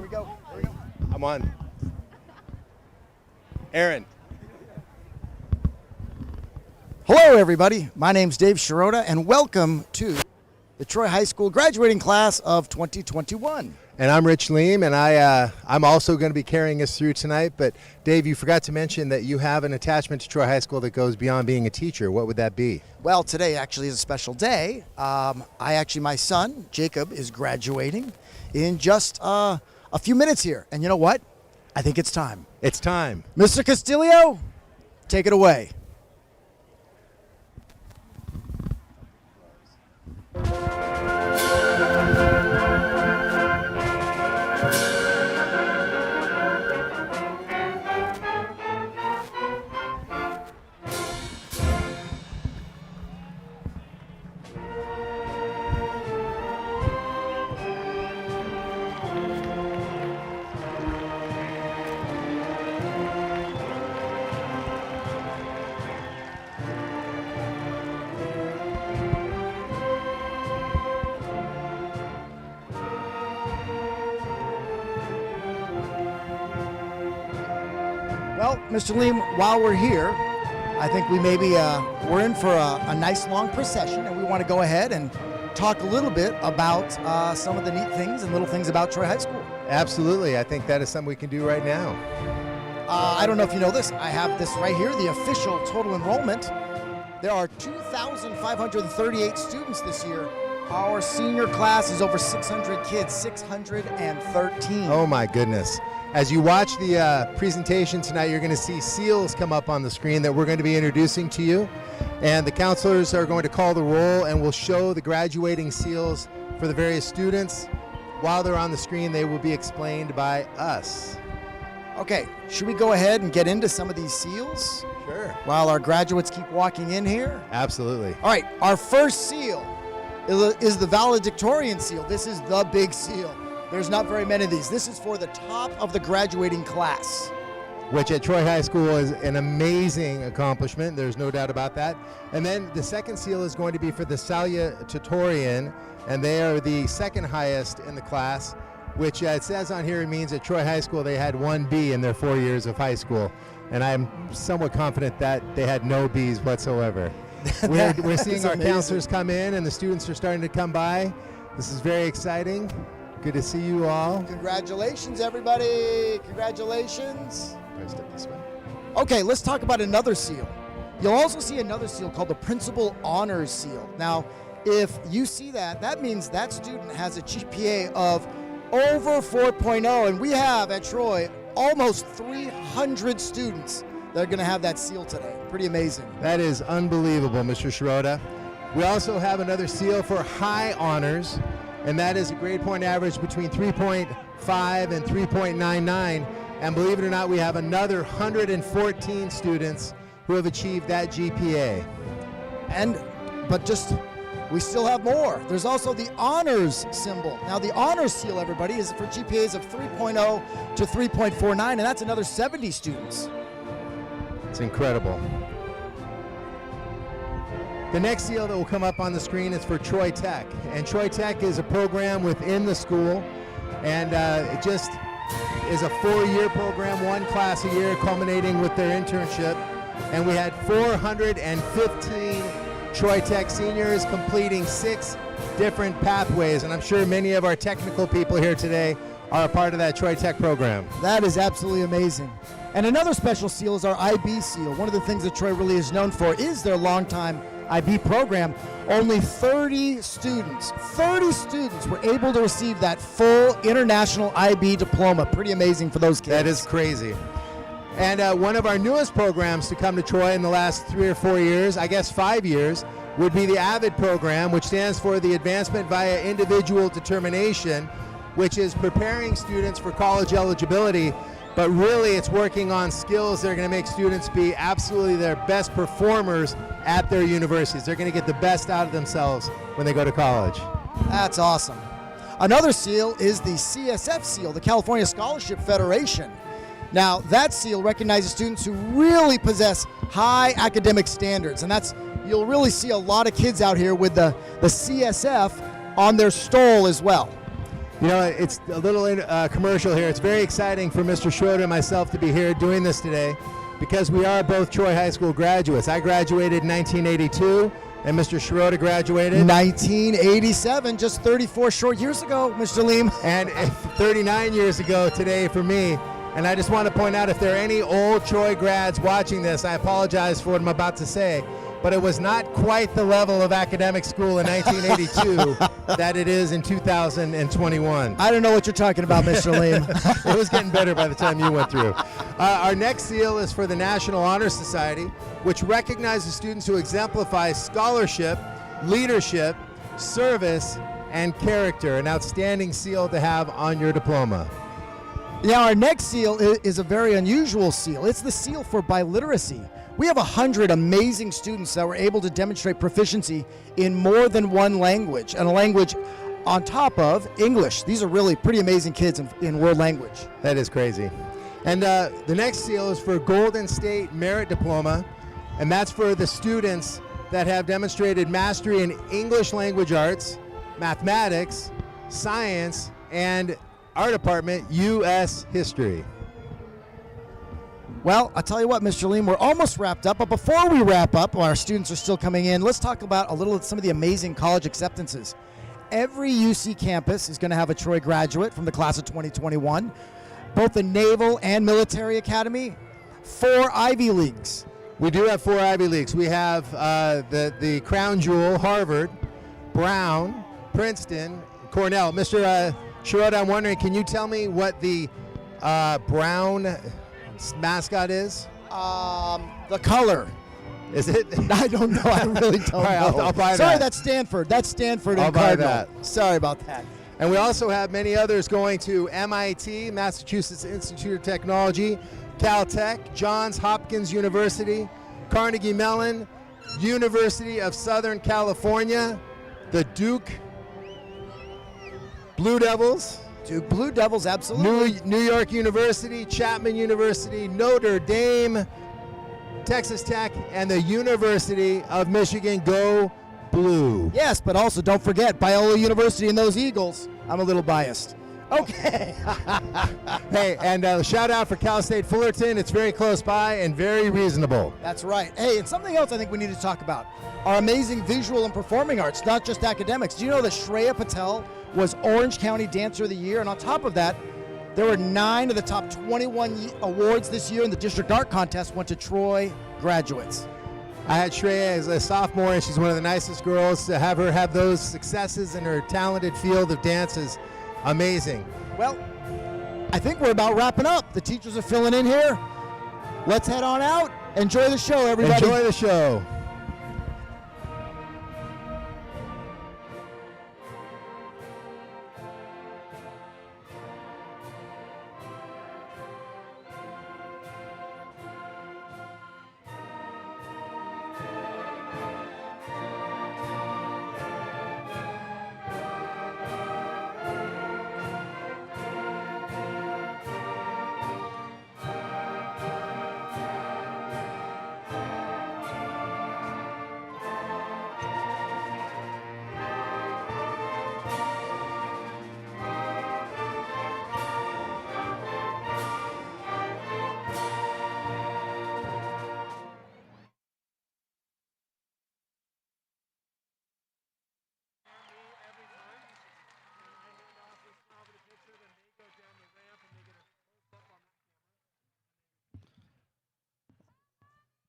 we go. I'm on. Aaron. Hello, everybody. My name's Dave Shirota, and welcome to the Troy High School graduating class of 2021. And I'm Rich Leem, and I'm also going to be carrying us through tonight. But Dave, you forgot to mention that you have an attachment to Troy High School that goes beyond being a teacher. What would that be? Well, today actually is a special day. My son, Jacob, is graduating in just a few minutes here. And you know what? I think it's time. It's time. Mr. Castillo, take it away. Well, Mr. Leem, while we're here, I think we maybe we're in for a nice long procession, and we want to go ahead and talk a little bit about some of the neat things and little things about Troy High School. Absolutely. I think that is something we can do right now. I don't know if you know this. I have this right here, the official total enrollment. There are 2,538 students this year. Our senior class is over 600 kids, 613. Oh, my goodness. As you watch the presentation tonight, you're going to see seals come up on the screen that we're going to be introducing to you. And the counselors are going to call the roll and will show the graduating seals for the various students. While they're on the screen, they will be explained by us. Okay, should we go ahead and get into some of these seals? Sure. While our graduates keep walking in here? Absolutely. All right, our first seal is the Valedictorian seal. This is the big seal. There's not very many of these. This is for the top of the graduating class. Which at Troy High School is an amazing accomplishment. There's no doubt about that. And then the second seal is going to be for the Salutatorian, and they are the second highest in the class, which it says on here it means at Troy High School they had 1 B in their 4 years of high school. And I'm somewhat confident that they had no Bs whatsoever. We're seeing our counselors come in, and the students are starting to come by. This is very exciting. Good to see you all. Congratulations, everybody. Congratulations. Can I step this way? Okay, let's talk about another seal. You'll also see another seal called the Principal Honors Seal. Now, if you see that, that means that student has a GPA of over 4.0, and we have at Troy almost 300 students that are going to have that seal today. Pretty amazing. That is unbelievable, Mr. Shirota. We also have another seal for high honors, and that is a grade point average between 3.5 and 3.99. And believe it or not, we have another 114 students who have achieved that GPA. But we still have more. There's also the honors symbol. Now, the honors seal, everybody, is for GPAs of 3.0 to 3.49, and that's another 70 students. It's incredible. The next seal that will come up on the screen is for Troy Tech. And Troy Tech is a program within the school, and it just is a 4-year program, 1 class a year, culminating with their internship. And we had 415 Troy Tech seniors completing 6 different pathways. And I'm sure many of our technical people here today are a part of that Troy Tech program. That is absolutely amazing. And another special seal is our IB seal. One of the things that Troy really is known for is their longtime IB program. Only 30 students were able to receive that full international IB diploma. Pretty amazing for those kids. That is crazy. And one of our newest programs to come to Troy in the last 3 or 4 years, I guess 5 years, would be the AVID program, which stands for the Advancement via Individual Determination, which is preparing students for college eligibility. But really, it's working on skills that are going to make students be absolutely their best performers at their universities. They're going to get the best out of themselves when they go to college. That's awesome. Another seal is the CSF seal, the California Scholarship Federation. Now, that seal recognizes students who really possess high academic standards, and you'll really see a lot of kids out here with the CSF on their stole as well. You know, it's a little commercial here. It's very exciting for Mr. Schroeder and myself to be here doing this today because we are both Troy High School graduates. I graduated in 1982, and Mr. Schroeder graduated 1987, just 34 short years ago, Mr. Leem. And 39 years ago today for me. And I just want to point out, if there are any old Troy grads watching this, I apologize for what I'm about to say, but it was not quite the level of academic school in 1982 that it is in 2021. I don't know what you're talking about, Mr. Leem. It was getting better by the time you went through. Our next seal is for the National Honor Society, which recognizes students who exemplify scholarship, leadership, service, and character. An outstanding seal to have on your diploma. Now, our next seal is a very unusual seal. It's the seal for biliteracy. We have 100 amazing students that were able to demonstrate proficiency in more than one language, and a language on top of English. These are really pretty amazing kids in world language. That is crazy. And the next seal is for Golden State Merit Diploma, and that's for the students that have demonstrated mastery in English language arts, mathematics, science, and our department, U.S. history. Well, I'll tell you what, Mr. Leem, we're almost wrapped up, but before we wrap up, while our students are still coming in, let's talk about some of the amazing college acceptances. Every UC campus is going to have a Troy graduate from the class of 2021, both the Naval and Military Academy, 4 Ivy Leagues. We do have 4 Ivy Leagues. We have the crown jewel, Harvard, Brown, Princeton, Cornell. Mr. Schroeder, I'm wondering, can you tell me what the Brown mascot is? The color. Is it? I don't know. I really don't All right, know. I'll buy that. Sorry, that's Stanford. That's Stanford I'll and buy Cardinal. that. Sorry about that. And we also have many others going to MIT, Massachusetts Institute of Technology, Caltech, Johns Hopkins University, Carnegie Mellon, University of Southern California, the Duke Blue Devils, Duke Blue Devils, absolutely. New York University, Chapman University, Notre Dame, Texas Tech, and the University of Michigan. Go Blue. Yes, but also don't forget Biola University and those Eagles. I'm a little biased. Okay. Hey, and shout out for Cal State Fullerton. It's very close by and very reasonable. That's right. Hey, and something else I think we need to talk about. Our amazing visual and performing arts, not just academics. Do you know that Shreya Patel was Orange County Dancer of the Year? And on top of that, there were 9 of the top 21 awards this year in the District Art Contest went to Troy graduates. I had Shreya as a sophomore, and she's one of the nicest girls. To have her have those successes in her talented field of dance is amazing. Well, I think we're about wrapping up. The teachers are filling in here. Let's head on out. Enjoy the show, everybody. Enjoy the show.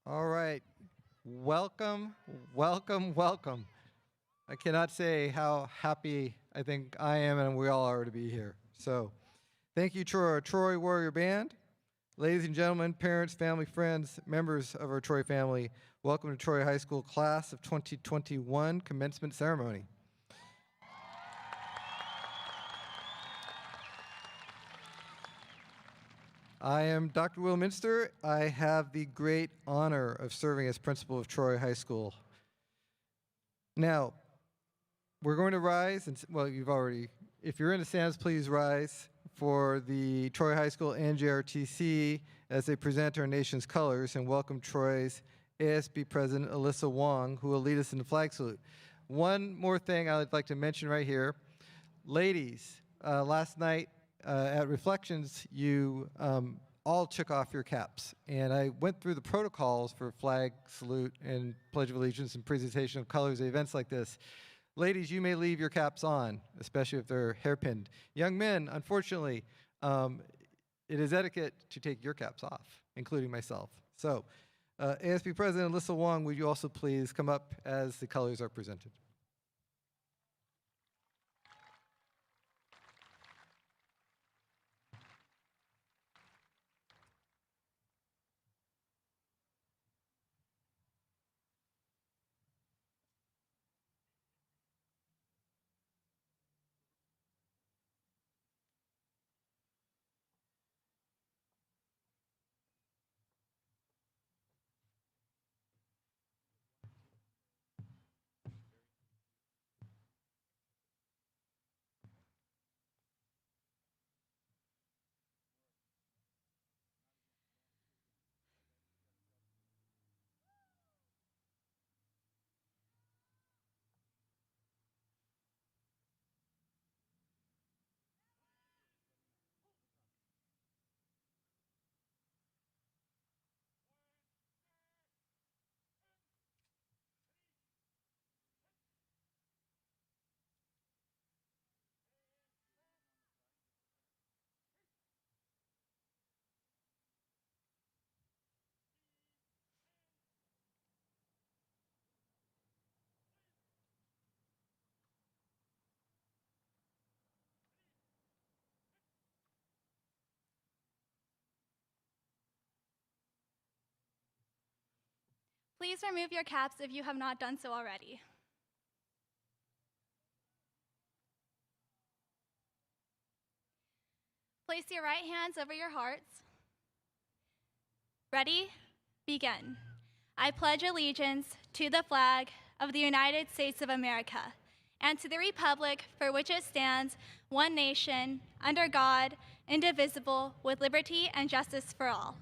All right. Welcome, welcome, welcome. I cannot say how happy I think I am and we all are to be here. So thank you to our Troy Warrior Band. Ladies and gentlemen, parents, family, friends, members of our Troy family, welcome to Troy High School Class of 2021 Commencement Ceremony. I am Dr. Will Mynster. I have the great honor of serving as principal of Troy High School. Now, we're going to rise, and well, you've already, if you're in the stands, please rise for the Troy High School NJRTC as they present our nation's colors and welcome Troy's ASB President Alyssa Wong, who will lead us in the flag salute. One more thing I'd like to mention right here. Ladies, last night at Reflections, you all took off your caps. And I went through the protocols for flag, salute, and Pledge of Allegiance and presentation of colors at events like this. Ladies, you may leave your caps on, especially if they're hairpinned. Young men, unfortunately, it is etiquette to take your caps off, including myself. So, ASB President Alyssa Wong, would you also please come up as the colors are presented? Please remove your caps if you have not done so already. Place your right hands over your hearts. Ready? Begin. I pledge allegiance to the flag of the United States of America and to the republic for which it stands, one nation, under God, indivisible, with liberty and justice for all.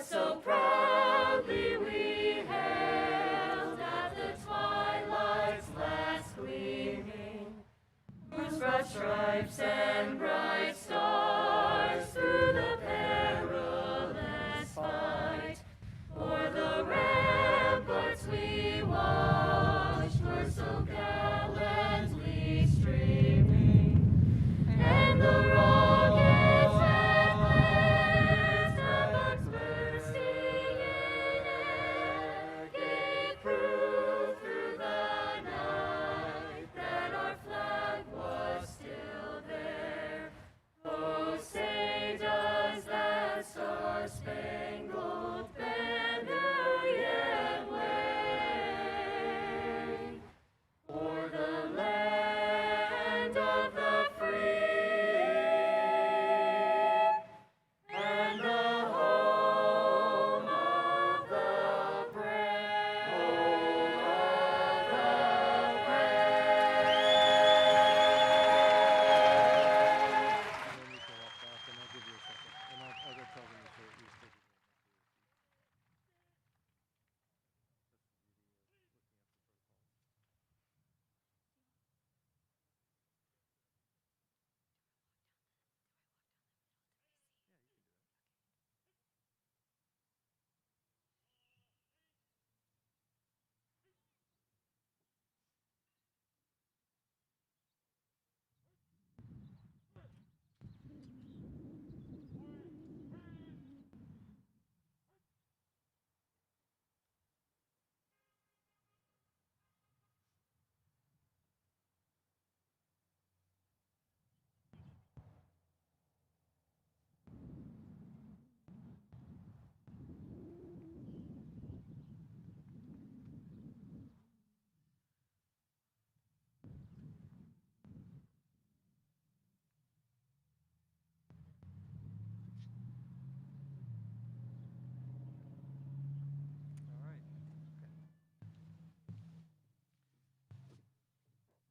So proudly we hailed at the twilight's last gleaming, whose broad stripes and bright stars through the perilous fight, o'er the ramparts we watched were so gallantly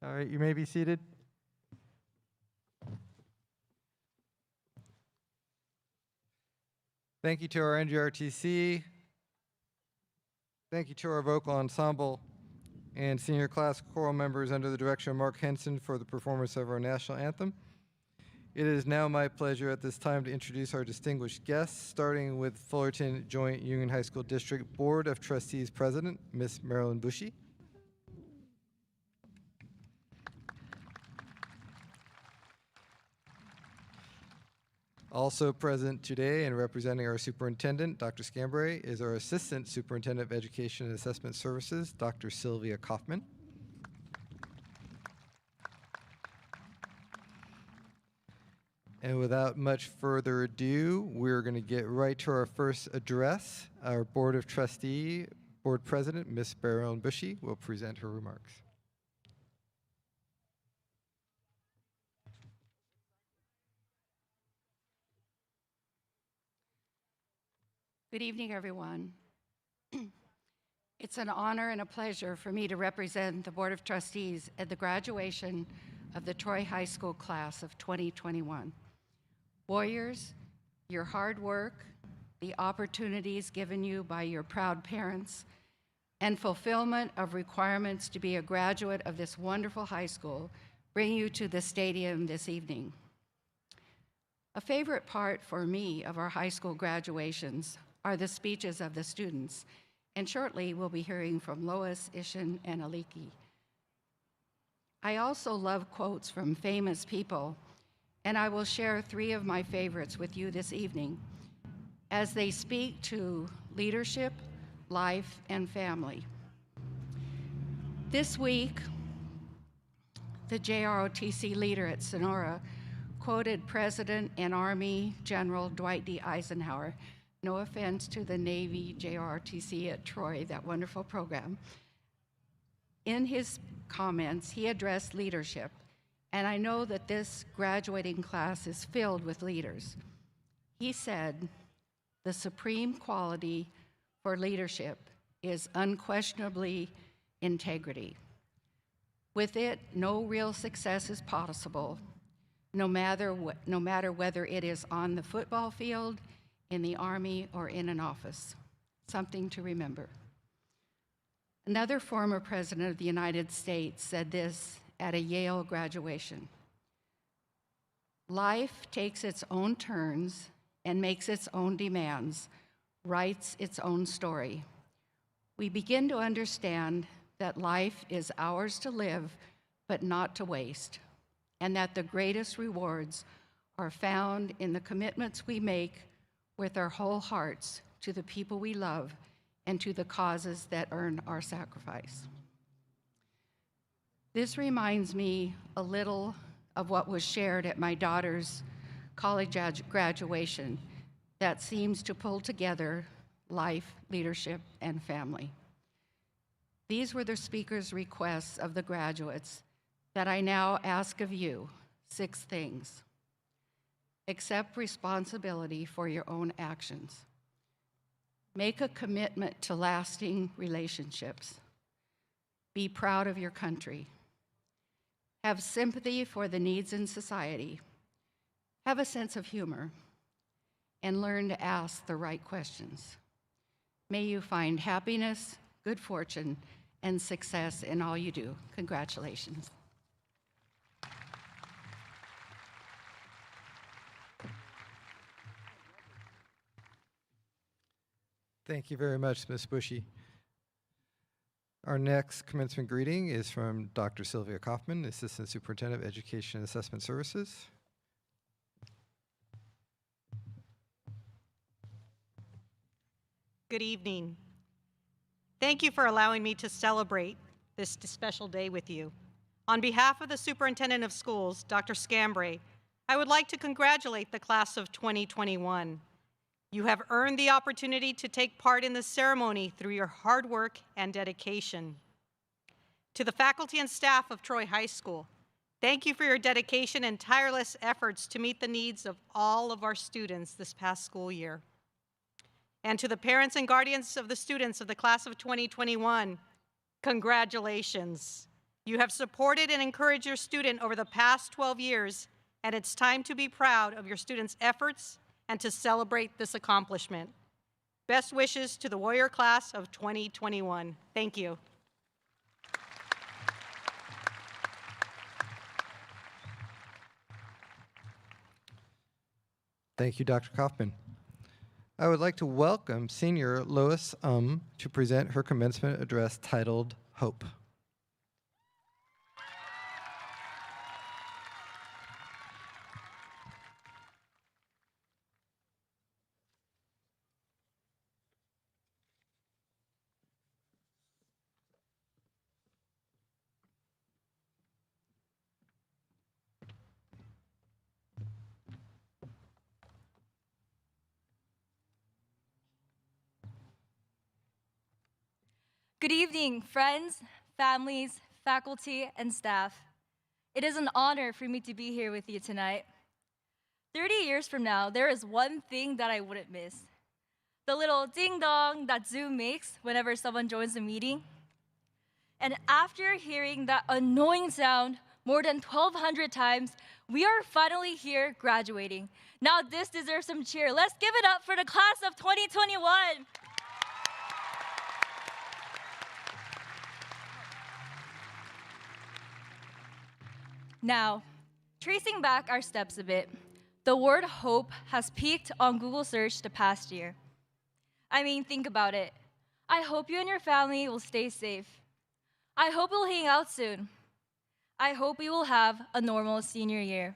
All right, you may be seated. Thank you to our NGRTC. Thank you to our vocal ensemble and senior class choral members under the direction of Mark Henson for the performance of our national anthem. It is now my pleasure at this time to introduce our distinguished guests, starting with Fullerton Joint Union High School District Board of Trustees President, Ms. Marilyn Buchi. Also present today and representing our superintendent, Dr. Scambray, is our Assistant Superintendent of Education and Assessment Services, Dr. Sylvia Kaufman. And without much further ado, we're going to get right to our first address. Our Board of Trustee, Board President, Ms. Marilyn Buchi, will present her remarks. Good evening, everyone. It's an honor and a pleasure for me to represent the Board of Trustees at the graduation of the Troy High School class of 2021. Warriors, your hard work, the opportunities given you by your proud parents, and fulfillment of requirements to be a graduate of this wonderful high school bring you to the stadium this evening. A favorite part for me of our high school graduations are the speeches of the students, and shortly we'll be hearing from Lois, Ishan, and Aliki. I also love quotes from famous people, and I will share 3 of my favorites with you this evening as they speak to leadership, life, and family. This week, the JROTC leader at Sonora quoted President and Army General Dwight D. Eisenhower. No offense to the Navy JROTC at Troy, that wonderful program. In his comments, he addressed leadership, and I know that this graduating class is filled with leaders. He said, "The supreme quality for leadership is unquestionably integrity. With it, no real success is possible, no matter whether it is on the football field, in the Army, or in an office." Something to remember. Another former president of the United States said this at a Yale graduation: "Life takes its own turns and makes its own demands, writes its own story. We begin to understand that life is ours to live, but not to waste, and that the greatest rewards are found in the commitments we make with our whole hearts to the people we love and to the causes that earn our sacrifice." This reminds me a little of what was shared at my daughter's college graduation that seems to pull together life, leadership, and family. These were the speaker's requests of the graduates that I now ask of you: 6 things. Accept responsibility for your own actions. Make a commitment to lasting relationships. Be proud of your country. Have sympathy for the needs in society. Have a sense of humor. And learn to ask the right questions. May you find happiness, good fortune, and success in all you do. Congratulations. Thank you very much, Ms. Buchi. Our next commencement greeting is from Dr. Sylvia Kaufman, Assistant Superintendent of Education and Assessment Services. Good evening. Thank you for allowing me to celebrate this special day with you. On behalf of the Superintendent of Schools, Dr. Scambray, I would like to congratulate the class of 2021. You have earned the opportunity to take part in this ceremony through your hard work and dedication. To the faculty and staff of Troy High School, thank you for your dedication and tireless efforts to meet the needs of all of our students this past school year. And to the parents and guardians of the students of the class of 2021, congratulations. You have supported and encouraged your student over the past 12 years, and it's time to be proud of your student's efforts and to celebrate this accomplishment. Best wishes to the Warrior Class of 2021. Thank you. Thank you, Dr. Kaufman. I would like to welcome Senior Lois to present her commencement address titled Hope. Good evening, friends, families, faculty, and staff. It is an honor for me to be here with you tonight. 30 years from now, there is one thing that I wouldn't miss. The little ding-dong that Zoom makes whenever someone joins a meeting. And after hearing that annoying sound more than 1,200 times, we are finally here graduating. Now this deserves some cheer. Let's give it up for the class of 2021. Now, tracing back our steps a bit, the word hope has peaked on Google search the past year. I mean, think about it. I hope you and your family will stay safe. I hope we'll hang out soon. I hope we will have a normal senior year.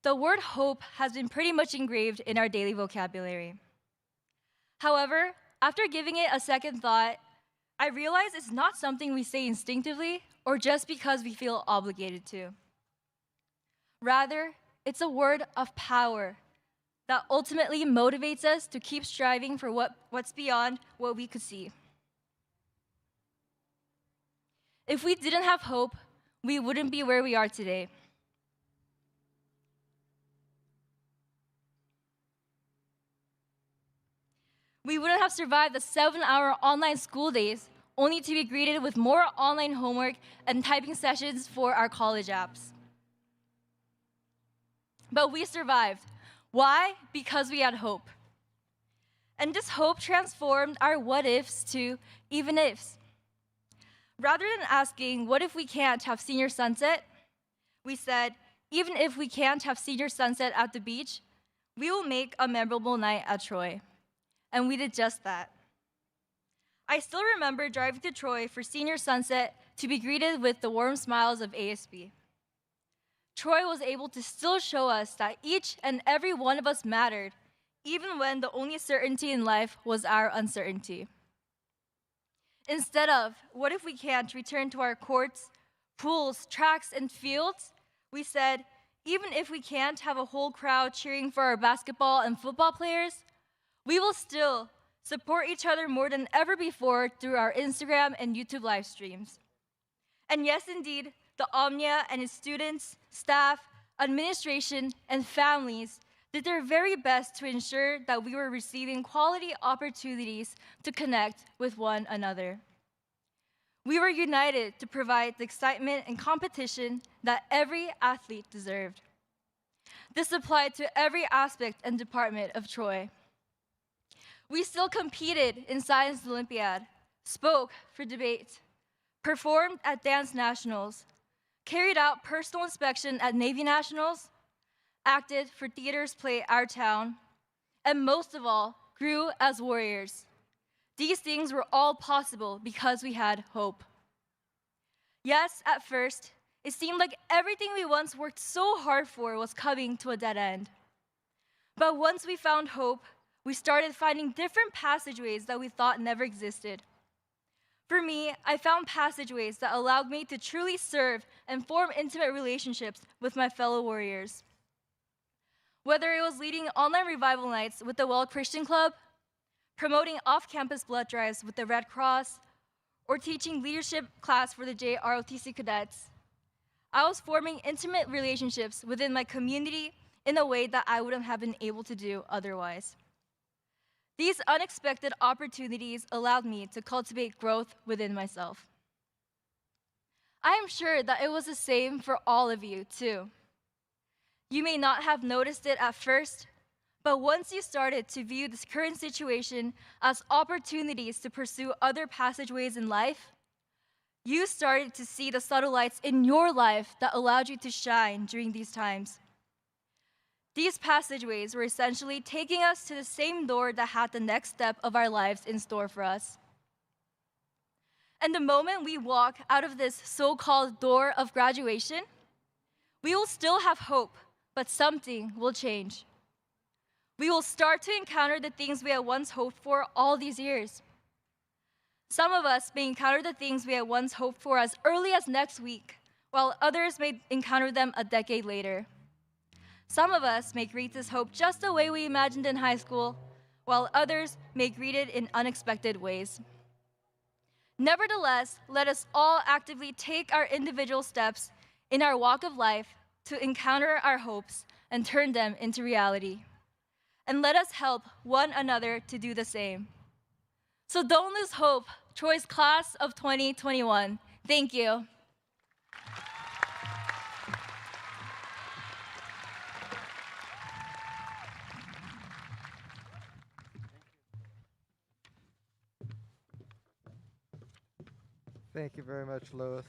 The word hope has been pretty much engraved in our daily vocabulary. However, after giving it a second thought, I realize it's not something we say instinctively or just because we feel obligated to. Rather, it's a word of power that ultimately motivates us to keep striving for what's beyond what we could see. If we didn't have hope, we wouldn't be where we are today. We wouldn't have survived the 7-hour online school days only to be greeted with more online homework and typing sessions for our college apps. But we survived. Why? Because we had hope. And this hope transformed our what ifs to even ifs. Rather than asking, what if we can't have senior sunset? We said, even if we can't have senior sunset at the beach, we will make a memorable night at Troy. And we did just that. I still remember driving to Troy for senior sunset to be greeted with the warm smiles of ASB. Troy was able to still show us that each and every one of us mattered, even when the only certainty in life was our uncertainty. Instead of, what if we can't return to our courts, pools, tracks, and fields, we said, even if we can't have a whole crowd cheering for our basketball and football players, we will still support each other more than ever before through our Instagram and YouTube live streams. And yes, indeed, the Omnia and its students, staff, administration, and families did their very best to ensure that we were receiving quality opportunities to connect with one another. We were united to provide the excitement and competition that every athlete deserved. This applied to every aspect and department of Troy. We still competed in Science Olympiad, spoke for debate, performed at Dance Nationals, carried out personal inspection at Navy Nationals, acted for Theater's play Our Town, and most of all, grew as warriors. These things were all possible because we had hope. Yes, at first, it seemed like everything we once worked so hard for was coming to a dead end. But once we found hope, we started finding different passageways that we thought never existed. For me, I found passageways that allowed me to truly serve and form intimate relationships with my fellow warriors. Whether it was leading online revival nights with the Well Christian Club, promoting off-campus blood drives with the Red Cross, or teaching leadership class for the JROTC cadets, I was forming intimate relationships within my community in a way that I wouldn't have been able to do otherwise. These unexpected opportunities allowed me to cultivate growth within myself. I am sure that it was the same for all of you, too. You may not have noticed it at first, but once you started to view this current situation as opportunities to pursue other passageways in life, you started to see the subtle lights in your life that allowed you to shine during these times. These passageways were essentially taking us to the same door that had the next step of our lives in store for us. And the moment we walk out of this so-called door of graduation, we will still have hope, but something will change. We will start to encounter the things we had once hoped for all these years. Some of us may encounter the things we had once hoped for as early as next week, while others may encounter them a decade later. Some of us may greet this hope just the way we imagined in high school, while others may greet it in unexpected ways. Nevertheless, let us all actively take our individual steps in our walk of life to encounter our hopes and turn them into reality. And let us help one another to do the same. So don't lose hope, Troy's class of 2021. Thank you. Thank you very much, Lois.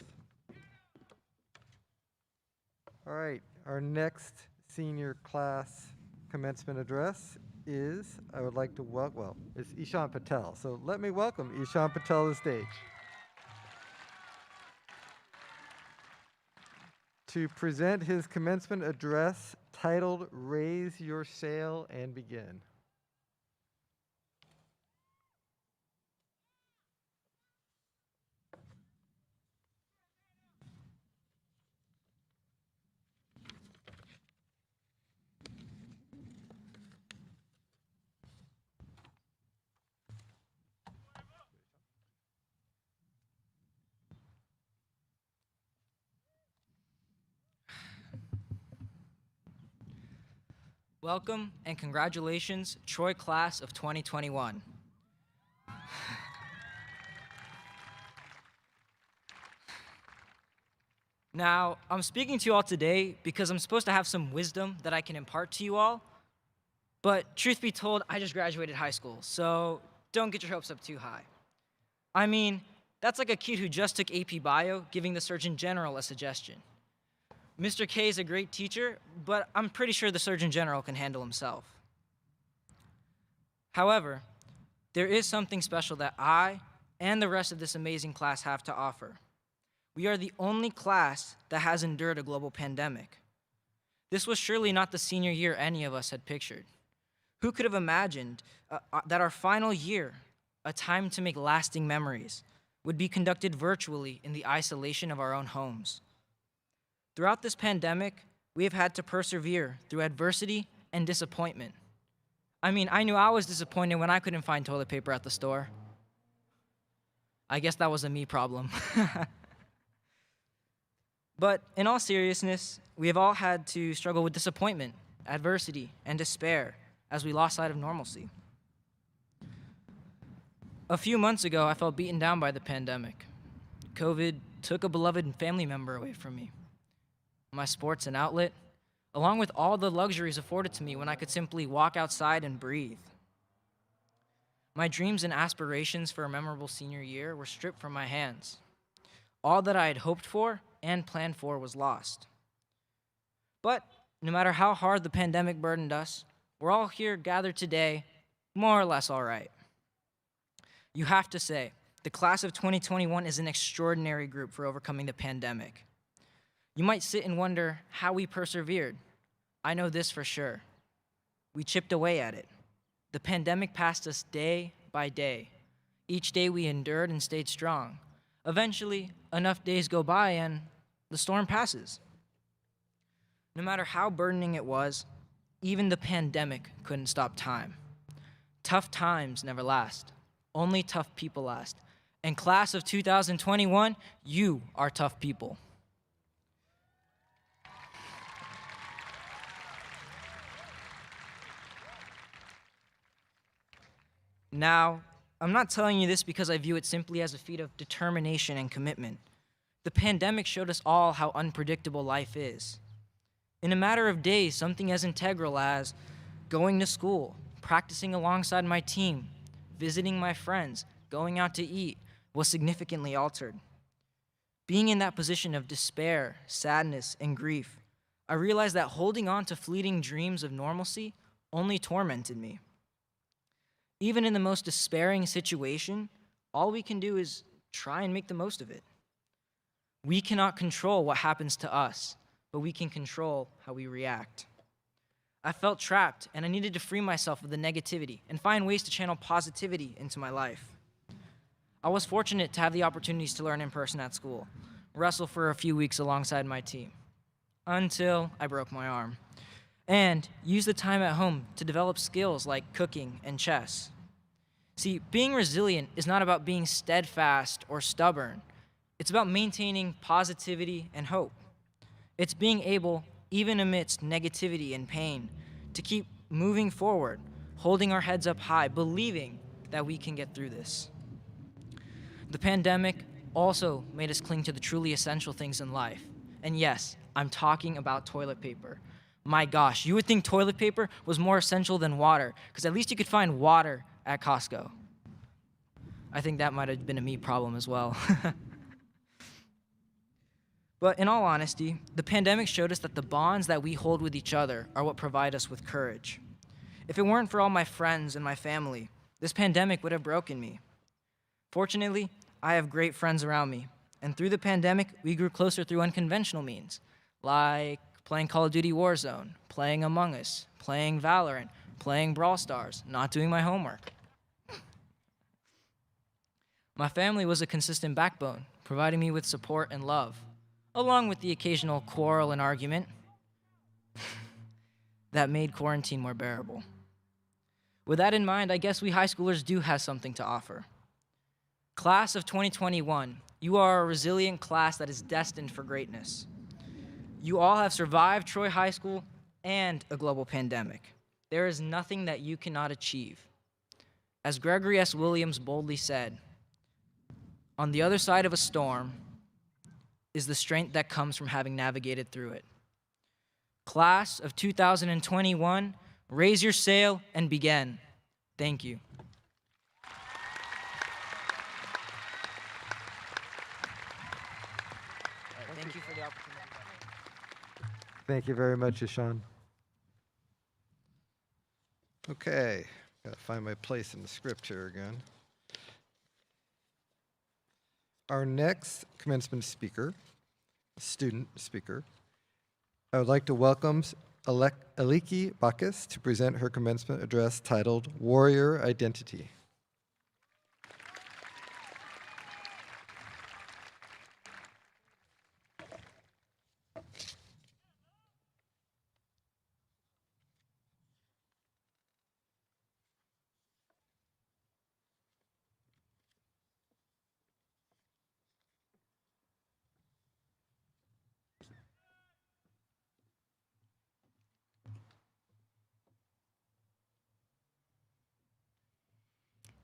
All right, our next senior class commencement address is, I would like to welcome, is Ishan Patel. So let me welcome Ishan Patel to the stage to present his commencement address titled Raise Your Sail and Begin. Welcome and congratulations, Troy class of 2021. Now, I'm speaking to you all today because I'm supposed to have some wisdom that I can impart to you all, but truth be told, I just graduated high school, so don't get your hopes up too high. I mean, that's like a kid who just took AP Bio giving the Surgeon General a suggestion. Mr. K is a great teacher, but I'm pretty sure the Surgeon General can handle himself. However, there is something special that I and the rest of this amazing class have to offer. We are the only class that has endured a global pandemic. This was surely not the senior year any of us had pictured. Who could have imagined that our final year, a time to make lasting memories, would be conducted virtually in the isolation of our own homes? Throughout this pandemic, we have had to persevere through adversity and disappointment. I mean, I knew I was disappointed when I couldn't find toilet paper at the store. I guess that was a me problem. But in all seriousness, we have all had to struggle with disappointment, adversity, and despair as we lost sight of normalcy. A few months ago, I felt beaten down by the pandemic. COVID took a beloved family member away from me. My sports and outlet, along with all the luxuries afforded to me when I could simply walk outside and breathe. My dreams and aspirations for a memorable senior year were stripped from my hands. All that I had hoped for and planned for was lost. But no matter how hard the pandemic burdened us, we're all here gathered today, more or less all right. You have to say, the class of 2021 is an extraordinary group for overcoming the pandemic. You might sit and wonder how we persevered. I know this for sure. We chipped away at it. The pandemic passed us day by day. Each day we endured and stayed strong. Eventually, enough days go by and the storm passes. No matter how burdening it was, even the pandemic couldn't stop time. Tough times never last. Only tough people last. And class of 2021, you are tough people. Now, I'm not telling you this because I view it simply as a feat of determination and commitment. The pandemic showed us all how unpredictable life is. In a matter of days, something as integral as going to school, practicing alongside my team, visiting my friends, going out to eat, was significantly altered. Being in that position of despair, sadness, and grief, I realized that holding on to fleeting dreams of normalcy only tormented me. Even in the most despairing situation, all we can do is try and make the most of it. We cannot control what happens to us, but we can control how we react. I felt trapped, and I needed to free myself of the negativity and find ways to channel positivity into my life. I was fortunate to have the opportunities to learn in person at school, wrestle for a few weeks alongside my team, until I broke my arm, and use the time at home to develop skills like cooking and chess. See, being resilient is not about being steadfast or stubborn. It's about maintaining positivity and hope. It's being able, even amidst negativity and pain, to keep moving forward, holding our heads up high, believing that we can get through this. The pandemic also made us cling to the truly essential things in life. And yes, I'm talking about toilet paper. My gosh, you would think toilet paper was more essential than water, because at least you could find water at Costco. I think that might have been a me problem as well. But in all honesty, the pandemic showed us that the bonds that we hold with each other are what provide us with courage. If it weren't for all my friends and my family, this pandemic would have broken me. Fortunately, I have great friends around me, and through the pandemic, we grew closer through unconventional means, like playing Call of Duty Warzone, playing Among Us, playing Valorant, playing Brawl Stars, not doing my homework. My family was a consistent backbone, providing me with support and love, along with the occasional quarrel and argument that made quarantine more bearable. With that in mind, I guess we high schoolers do have something to offer. Class of 2021, you are a resilient class that is destined for greatness. You all have survived Troy High School and a global pandemic. There is nothing that you cannot achieve. As Gregory S. Williams boldly said, on the other side of a storm is the strength that comes from having navigated through it. Class of 2021, raise your sail and begin. Thank you. Thank you for the opportunity. Thank you very much, Ishan. Okay, gotta find my place in the script here again. Our next commencement speaker, student speaker, I would like to welcome Aliki Bakis to present her commencement address titled Warrior Identity.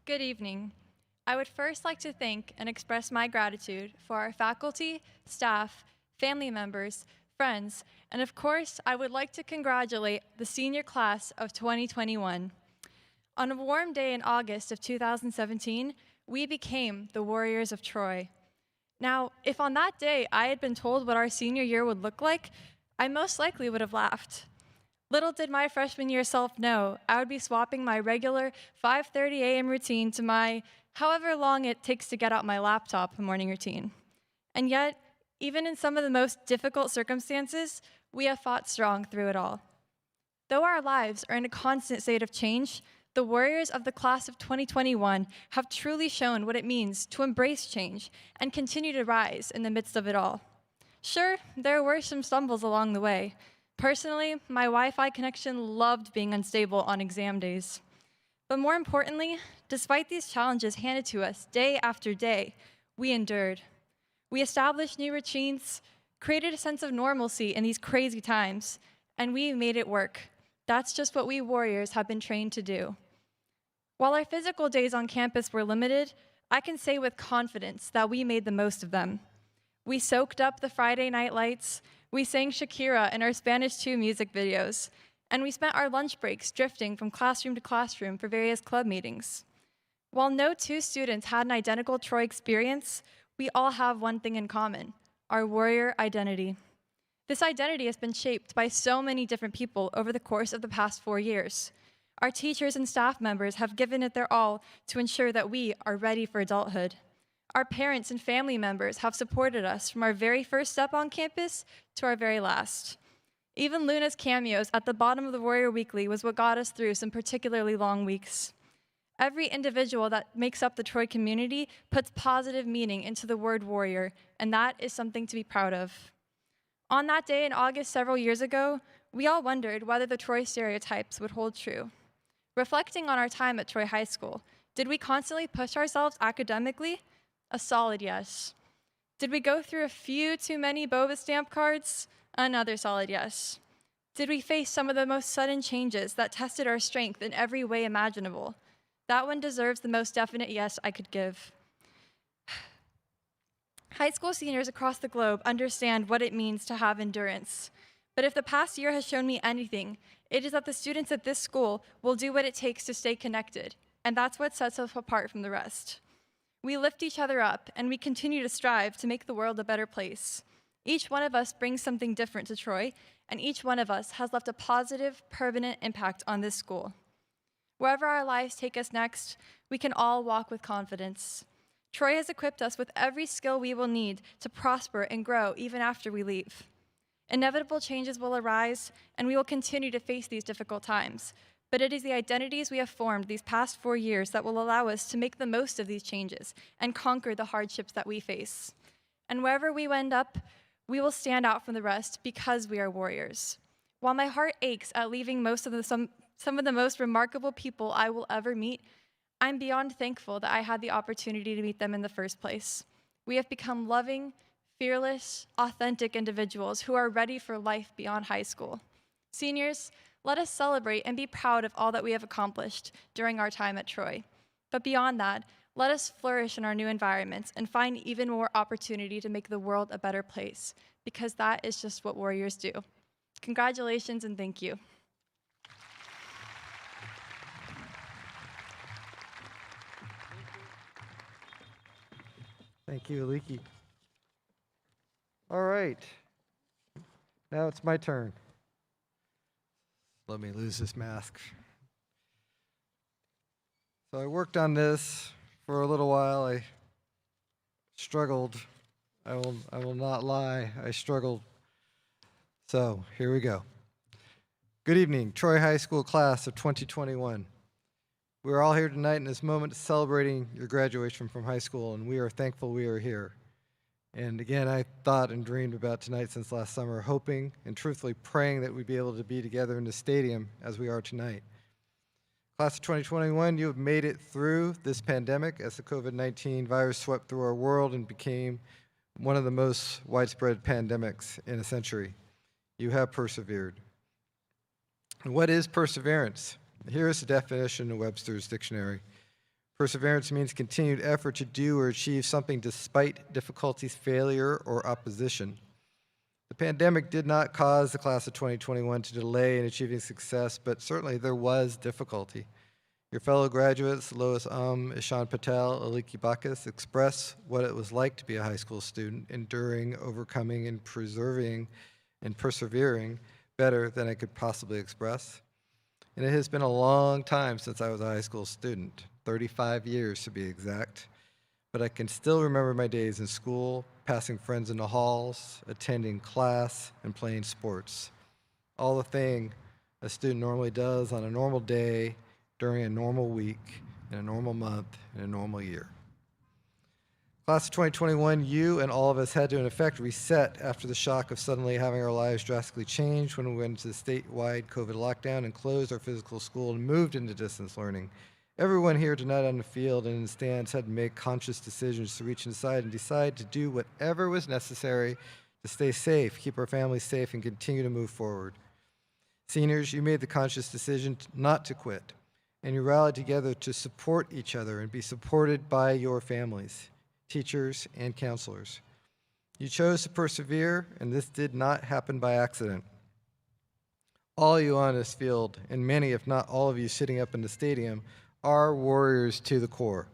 Good evening. I would first like to thank and express my gratitude for our faculty, staff, family members, friends, and of course, I would like to congratulate the senior class of 2021. On a warm day in August of 2017, we became the Warriors of Troy. Now, if on that day I had been told what our senior year would look like, I most likely would have laughed. Little did my freshman year self know I would be swapping my regular 5:30 a.m. routine to my however long it takes to get out my laptop morning routine. And yet, even in some of the most difficult circumstances, we have fought strong through it all. Though our lives are in a constant state of change, the warriors of the class of 2021 have truly shown what it means to embrace change and continue to rise in the midst of it all. Sure, there were some stumbles along the way. Personally, my Wi-Fi connection loved being unstable on exam days. But more importantly, despite these challenges handed to us day after day, we endured. We established new routines, created a sense of normalcy in these crazy times, and we made it work. That's just what we warriors have been trained to do. While our physical days on campus were limited, I can say with confidence that we made the most of them. We soaked up the Friday night lights, we sang Shakira in our Spanish 2 music videos, and we spent our lunch breaks drifting from classroom to classroom for various club meetings. While no 2 students had an identical Troy experience, we all have one thing in common: our warrior identity. This identity has been shaped by so many different people over the course of the past 4 years. Our teachers and staff members have given it their all to ensure that we are ready for adulthood. Our parents and family members have supported us from our very first step on campus to our very last. Even Luna's cameos at the bottom of the Warrior Weekly was what got us through some particularly long weeks. Every individual that makes up the Troy community puts positive meaning into the word warrior, and that is something to be proud of. On that day in August several years ago, we all wondered whether the Troy stereotypes would hold true. Reflecting on our time at Troy High School, did we constantly push ourselves academically? A solid yes. Did we go through a few too many BOVA stamp cards? Another solid yes. Did we face some of the most sudden changes that tested our strength in every way imaginable? That one deserves the most definite yes I could give. High school seniors across the globe understand what it means to have endurance. But if the past year has shown me anything, it is that the students at this school will do what it takes to stay connected, and that's what sets us apart from the rest. We lift each other up, and we continue to strive to make the world a better place. Each one of us brings something different to Troy, and each one of us has left a positive, permanent impact on this school. Wherever our lives take us next, we can all walk with confidence. Troy has equipped us with every skill we will need to prosper and grow even after we leave. Inevitable changes will arise, and we will continue to face these difficult times. But it is the identities we have formed these past 4 years that will allow us to make the most of these changes and conquer the hardships that we face. And wherever we end up, we will stand out from the rest because we are warriors. While my heart aches at leaving some of the most remarkable people I will ever meet, I'm beyond thankful that I had the opportunity to meet them in the first place. We have become loving, fearless, authentic individuals who are ready for life beyond high school. Seniors, let us celebrate and be proud of all that we have accomplished during our time at Troy. But beyond that, let us flourish in our new environments and find even more opportunity to make the world a better place, because that is just what warriors do. Congratulations and thank you. Thank you, Aliki. All right. Now it's my turn. Let me lose this mask. So I worked on this for a little while. I struggled. I will not lie. I struggled. So here we go. Good evening, Troy High School class of 2021. We're all here tonight in this moment celebrating your graduation from high school, and we are thankful we are here. And again, I thought and dreamed about tonight since last summer, hoping and truthfully praying that we'd be able to be together in the stadium as we are tonight. Class of 2021, you have made it through this pandemic as the COVID-19 virus swept through our world and became one of the most widespread pandemics in a century. You have persevered. And what is perseverance? Here is the definition in Webster's dictionary. Perseverance means continued effort to do or achieve something despite difficulties, failure, or opposition. The pandemic did not cause the class of 2021 to delay in achieving success, but certainly there was difficulty. Your fellow graduates, Lois Ishan, Patel, Aliki, Bakis, express what it was like to be a high school student, enduring, overcoming, and preserving and persevering better than I could possibly express. And it has been a long time since I was a high school student, 35 years to be exact. But I can still remember my days in school, passing friends in the halls, attending class, and playing sports. All the thing a student normally does on a normal day, during a normal week, in a normal month, in a normal year. Class of 2021, you and all of us had to, in effect, reset after the shock of suddenly having our lives drastically changed when we went into the statewide COVID lockdown and closed our physical school and moved into distance learning. Everyone here tonight on the field and in the stands had to make conscious decisions to reach inside and decide to do whatever was necessary to stay safe, keep our families safe, and continue to move forward. Seniors, you made the conscious decision not to quit, and you rallied together to support each other and be supported by your families, teachers, and counselors. You chose to persevere, and this did not happen by accident. All you on this field, and many, if not all of you sitting up in the stadium, are warriors to the core.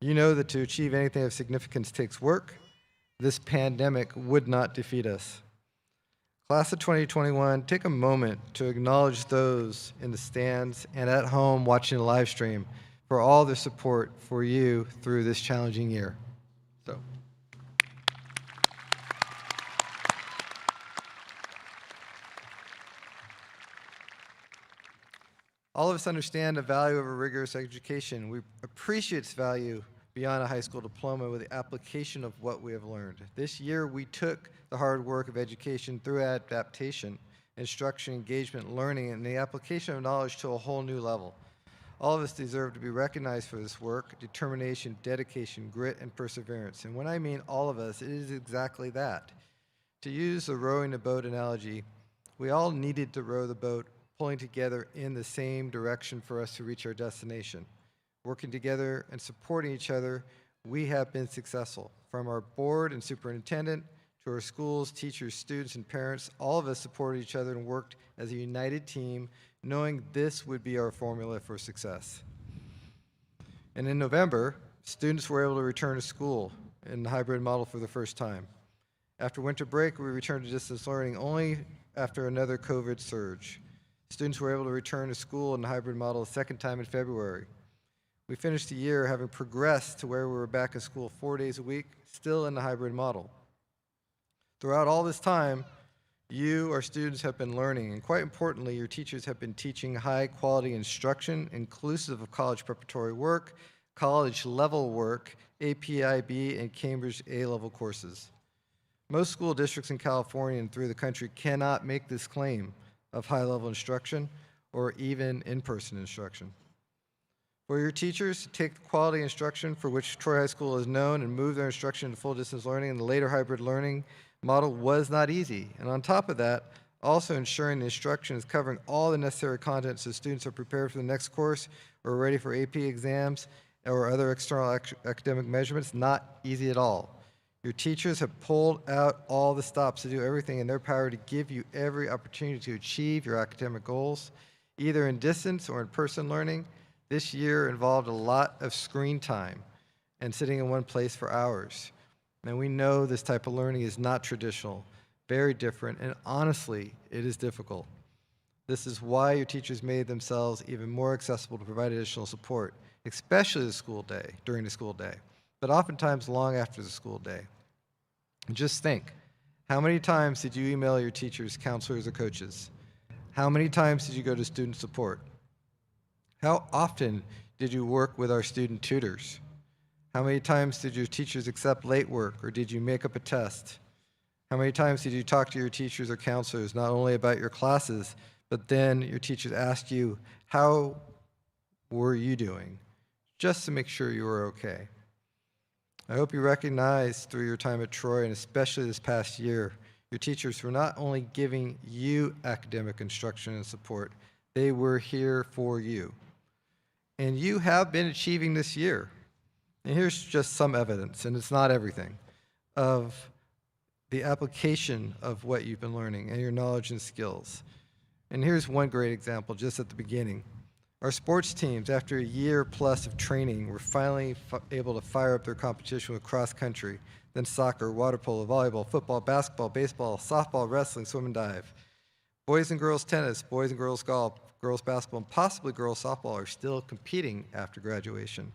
You know that to achieve anything of significance takes work. This pandemic would not defeat us. Class of 2021, take a moment to acknowledge those in the stands and at home watching the live stream for all their support for you through this challenging year. So. All of us understand the value of a rigorous education. We appreciate its value beyond a high school diploma with the application of what we have learned. This year, we took the hard work of education through adaptation, instruction, engagement, learning, and the application of knowledge to a whole new level. All of us deserve to be recognized for this work, determination, dedication, grit, and perseverance. And when I mean all of us, it is exactly that. To use the rowing the boat analogy, we all needed to row the boat, pulling together in the same direction for us to reach our destination. Working together and supporting each other, we have been successful. From our board and superintendent to our schools, teachers, students, and parents, all of us supported each other and worked as a united team, knowing this would be our formula for success. And in November, students were able to return to school in the hybrid model for the first time. After winter break, we returned to distance learning only after another COVID surge. Students were able to return to school in the hybrid model a second time in February. We finished the year having progressed to where we were back in school 4 days a week, still in the hybrid model. Throughout all this time, you, our students, have been learning, and quite importantly, your teachers have been teaching high-quality instruction, inclusive of college preparatory work, college-level work, APIB, and Cambridge A-level courses. Most school districts in California and through the country cannot make this claim of high-level instruction or even in-person instruction. For your teachers to take the quality instruction for which Troy High School is known and move their instruction to full distance learning and the later hybrid learning model was not easy. And on top of that, also ensuring the instruction is covering all the necessary content so students are prepared for the next course or ready for AP exams or other external academic measurements, not easy at all. Your teachers have pulled out all the stops to do everything in their power to give you every opportunity to achieve your academic goals, either in distance or in-person learning. This year involved a lot of screen time and sitting in one place for hours. And we know this type of learning is not traditional, very different, and honestly, it is difficult. This is why your teachers made themselves even more accessible to provide additional support, especially the school day, during the school day, but oftentimes long after the school day. And just think, how many times did you email your teachers, counselors, or coaches? How many times did you go to student support? How often did you work with our student tutors? How many times did your teachers accept late work, or did you make up a test? How many times did you talk to your teachers or counselors not only about your classes, but then your teachers asked you, how were you doing? Just to make sure you were okay. I hope you recognize through your time at Troy, and especially this past year, your teachers were not only giving you academic instruction and support, they were here for you. And you have been achieving this year. And here's just some evidence, and it's not everything, of the application of what you've been learning and your knowledge and skills. And here's one great example just at the beginning. Our sports teams, after a year plus of training, were finally able to fire up their competition with cross country, then soccer, water polo, volleyball, football, basketball, baseball, softball, wrestling, swim and dive. Boys and girls tennis, boys and girls golf, girls basketball, and possibly girls softball are still competing after graduation.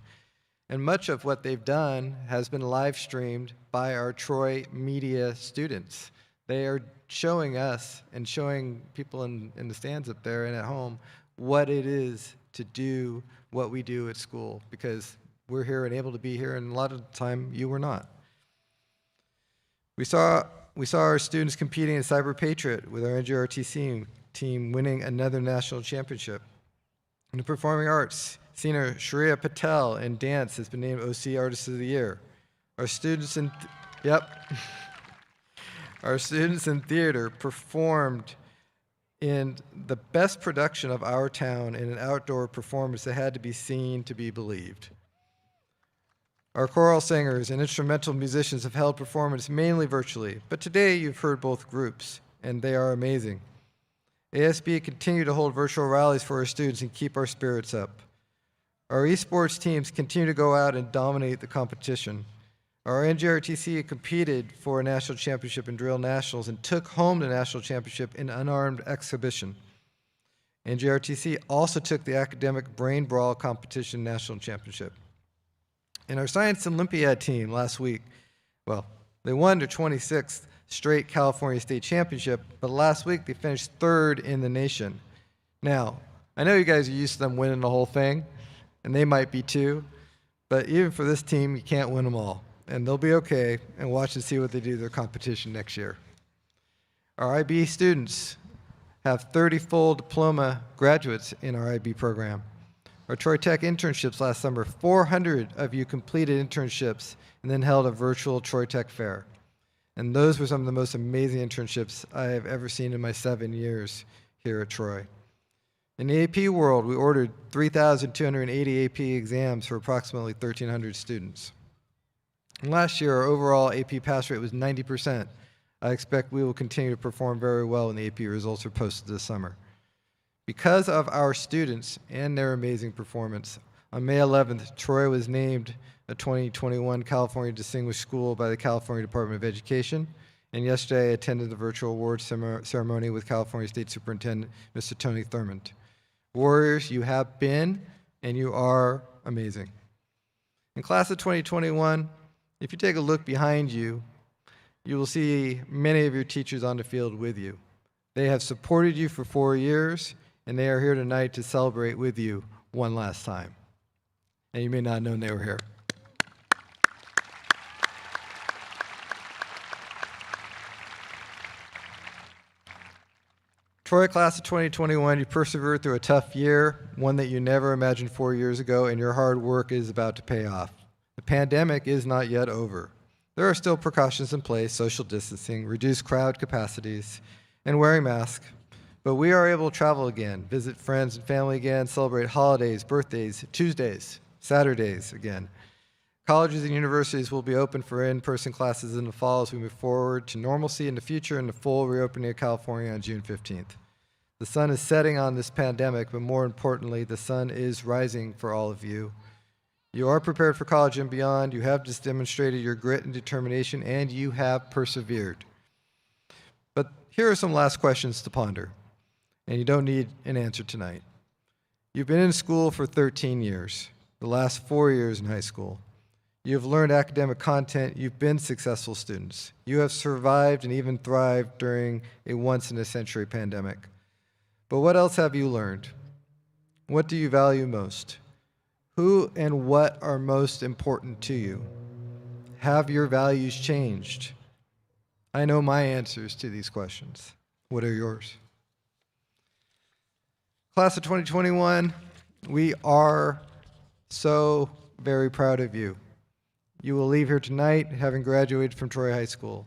And much of what they've done has been live streamed by our Troy media students. They are showing us and showing people in the stands up there and at home what it is to do what we do at school, because we're here and able to be here, and a lot of the time you were not. We saw our students competing in Cyber Patriot with our NJRTC team winning another national championship. In the performing arts, singer Shreya Patel in dance has been named OC Artist of the Year. Our students in our students in theater performed in the best production of our town in an outdoor performance that had to be seen to be believed. Our choral singers and instrumental musicians have held performance mainly virtually, but today you've heard both groups, and they are amazing. ASB continue to hold virtual rallies for our students and keep our spirits up. Our esports teams continue to go out and dominate the competition. Our NJRTC competed for a national championship in drill nationals and took home the national championship in unarmed exhibition. NJRTC also took the academic brain brawl competition national championship. And our Science Olympiad team last week, well, they won their 26th straight California State Championship, but last week they finished third in the nation. Now, I know you guys are used to them winning the whole thing, and they might be too, but even for this team, you can't win them all. And they'll be okay, and watch and see what they do to their competition next year. Our IB students have 30 full diploma graduates in our IB program. Our Troy Tech internships last summer, 400 of you completed internships and then held a virtual Troy Tech fair. And those were some of the most amazing internships I have ever seen in my 7 years here at Troy. In the AP world, we ordered 3,280 AP exams for approximately 1,300 students. And last year, our overall AP pass rate was 90%. I expect we will continue to perform very well when the AP results are posted this summer. Because of our students and their amazing performance, on May 11th, Troy was named a 2021 California Distinguished School by the California Department of Education, and yesterday I attended the virtual awards ceremony with California State Superintendent Mr. Tony Thurmond. Warriors, you have been and you are amazing. In class of 2021, if you take a look behind you, you will see many of your teachers on the field with you. They have supported you for 4 years, and they are here tonight to celebrate with you one last time. And you may not have known they were here. Troy class of 2021, you persevered through a tough year, one that you never imagined 4 years ago, and your hard work is about to pay off. The pandemic is not yet over. There are still precautions in place, social distancing, reduced crowd capacities, and wearing masks. But we are able to travel again, visit friends and family again, celebrate holidays, birthdays, Tuesdays, Saturdays again. Colleges and universities will be open for in-person classes in the fall as we move forward to normalcy in the future and the full reopening of California on June 15th. The sun is setting on this pandemic, but more importantly, the sun is rising for all of you. You are prepared for college and beyond. You have just demonstrated your grit and determination, and you have persevered. But here are some last questions to ponder, and you don't need an answer tonight. You've been in school for 13 years, the last 4 years in high school. You have learned academic content. You've been successful students. You have survived and even thrived during a once-in-a-century pandemic. But what else have you learned? What do you value most? Who and what are most important to you? Have your values changed? I know my answers to these questions. What are yours? Class of 2021, we are so very proud of you. You will leave here tonight having graduated from Troy High School.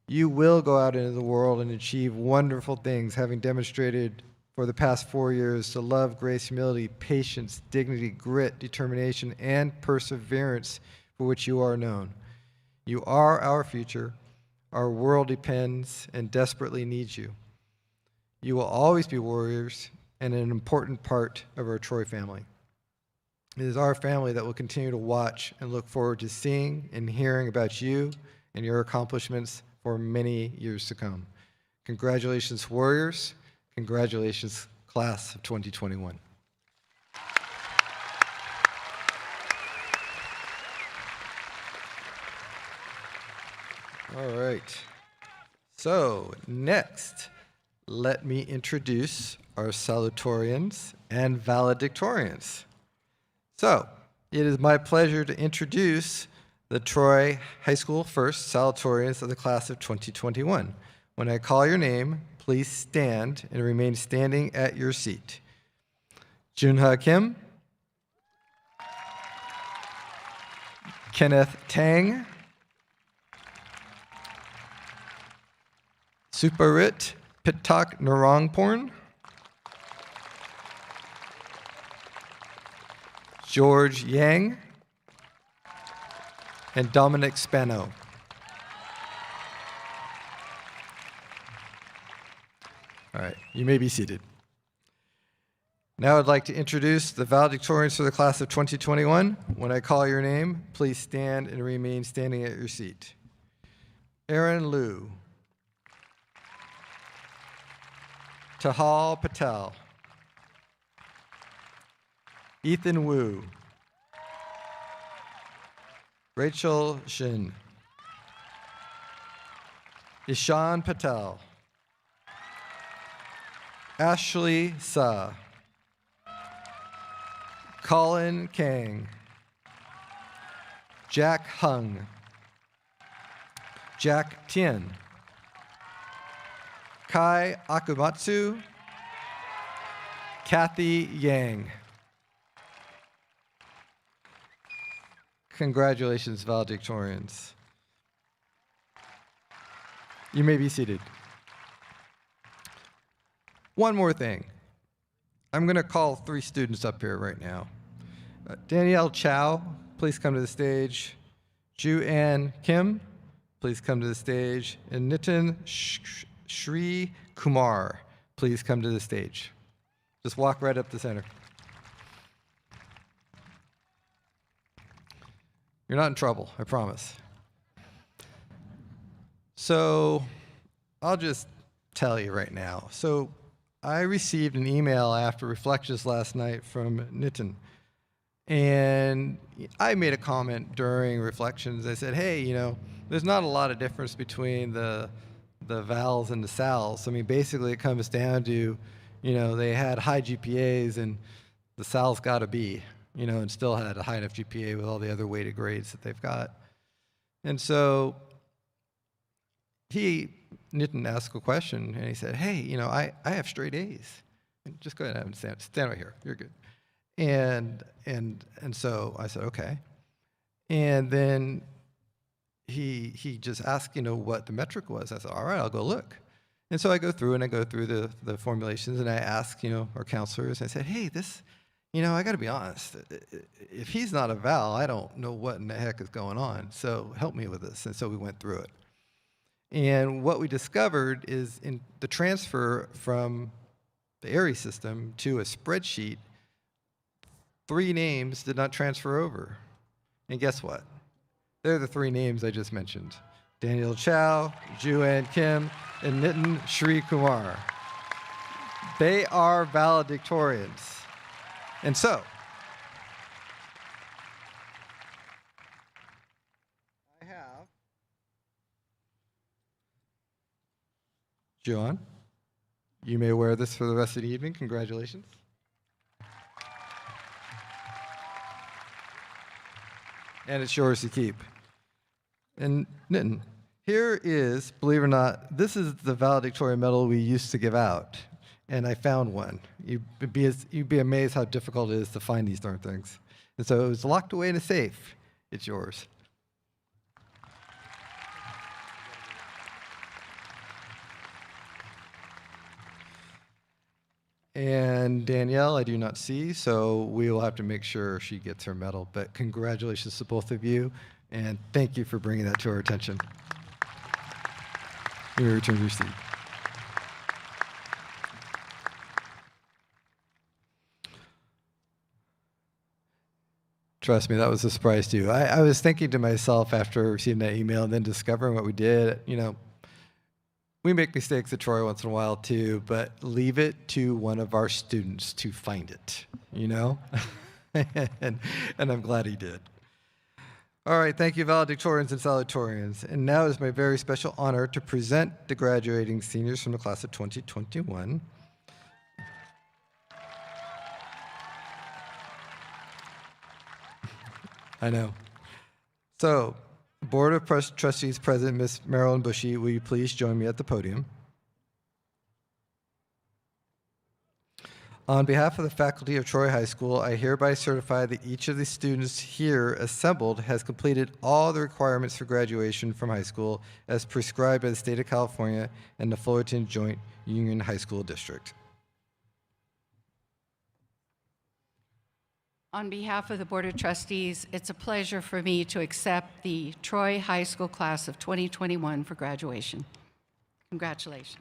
You will go out into the world and achieve wonderful things, having demonstrated for the past 4 years to love, grace, humility, patience, dignity, grit, determination, and perseverance for which you are known. You are our future. Our world depends and desperately needs you. You will always be warriors and an important part of our Troy family. It is our family that will continue to watch and look forward to seeing and hearing about you and your accomplishments for many years to come. Congratulations, Warriors. Congratulations, class of 2021. All right. So next, let me introduce our Salutatorians and Valedictorians. So, it is my pleasure to introduce the Troy High School First Salutatorians of the class of 2021. When I call your name, please stand and remain standing at your seat. Junha Kim, Kenneth Tang, Suparit Pitak Narongporn, George Yang, and Dominic Spano. All right, you may be seated. Now I'd like to introduce the valedictorians for the class of 2021. When I call your name, please stand and remain standing at your seat. Aaron Liu. Tahal Patel. Ethan Wu. Rachel Shin. Ishan Patel. Ashley Sa. Colin Kang. Jack Hung. Jack Tien. Kai Akumatsu. Kathy Yang. Congratulations, valedictorians. You may be seated. One more thing. I'm going to call 3 students up here right now. Danielle Chow, please come to the stage. Ju Ann Kim, please come to the stage. And Nitin Shri Kumar, please come to the stage. Just walk right up the center. You're not in trouble, I promise. So I'll just tell you right now. So I received an email after reflections last night from Nitin. And I made a comment during reflections. I said, hey, you know, there's not a lot of difference between the vowels and the sals. I mean, basically it comes down to, you know, they had high GPAs and the sals got a B, you know, and still had a high enough GPA with all the other weighted grades that they've got. And so Nitin asked a question, and he said, hey, you know, I have straight A's. Just go ahead and stand right here. You're good. And so I said, okay. And then he just asked, you know, what the metric was. I said, all right, I'll go look. And so I go through the formulations, and I ask, you know, our counselors, I said, hey, this, you know, I got to be honest. If he's not a vowel, I don't know what in the heck is going on. So help me with this. And so we went through it. And what we discovered is in the transfer from the ARI system to a spreadsheet, 3 names did not transfer over. And guess what? They're the 3 names I just mentioned. Daniel Chow, Juan Kim, and Nitin Shri Kumar. They are valedictorians. And so, I have Juan. You may wear this for the rest of the evening. Congratulations. And it's yours to keep. And Nitin, here is, believe it or not, this is the valedictorian medal we used to give out. And I found one. You'd be amazed how difficult it is to find these darn things. And so it was locked away in a safe. It's yours. And Danielle, I do not see, so we will have to make sure she gets her medal. But congratulations to both of you, and thank you for bringing that to our attention. You may return to your seat. Trust me, that was a surprise too. I was thinking to myself after receiving that email and then discovering what we did, you know, we make mistakes at Troy once in a while too, but leave it to one of our students to find it, you know? and I'm glad he did. All right, thank you, valedictorians and salutatorians. And now it is my very special honor to present the graduating seniors from the class of 2021. I know. So, Board of Trustees President, Ms. Marilyn Buchi, will you please join me at the podium? On behalf of the faculty of Troy High School, I hereby certify that each of the students here assembled has completed all the requirements for graduation from high school as prescribed by the state of California and the Fullerton Joint Union High School District. On behalf of the Board of Trustees, it's a pleasure for me to accept the Troy High School class of 2021 for graduation. Congratulations.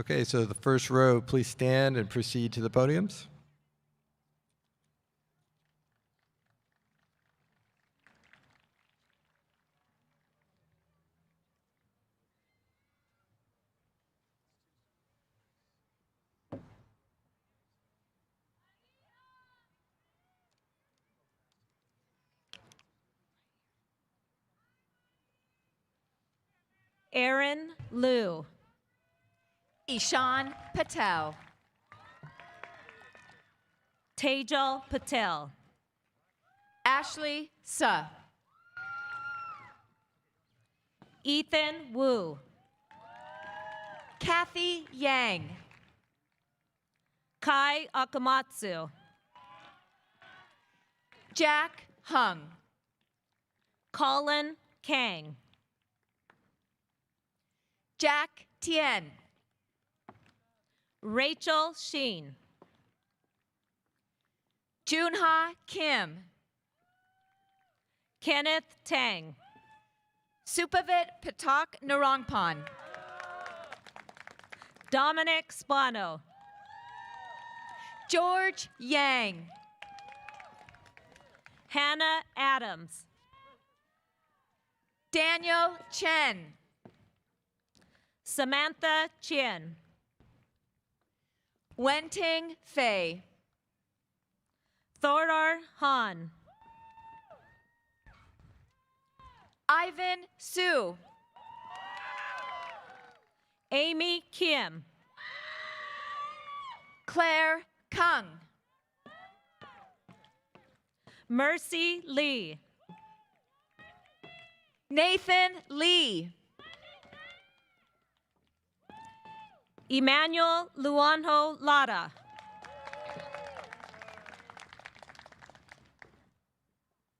Okay, so the first row, please stand and proceed to the podiums. Aaron Liu. Ishan Patel. Tejal Patel. Ashley Suh. Ethan Wu. Kathy Yang. Kai Akamatsu. Jack Hung. Colin Kang. Jack Tien. Rachel Sheen. Junha Kim. Kenneth Tang. Supavit Patak Narongpan. Dominic Spano. George Yang. Hannah Adams. Daniel Chen. Samantha Chien. Wenting Fei. Thorar Han. Ivan Su. Amy Kim. Claire Kung. Mercy Lee. Nathan Lee. Emmanuel Luanho Lara.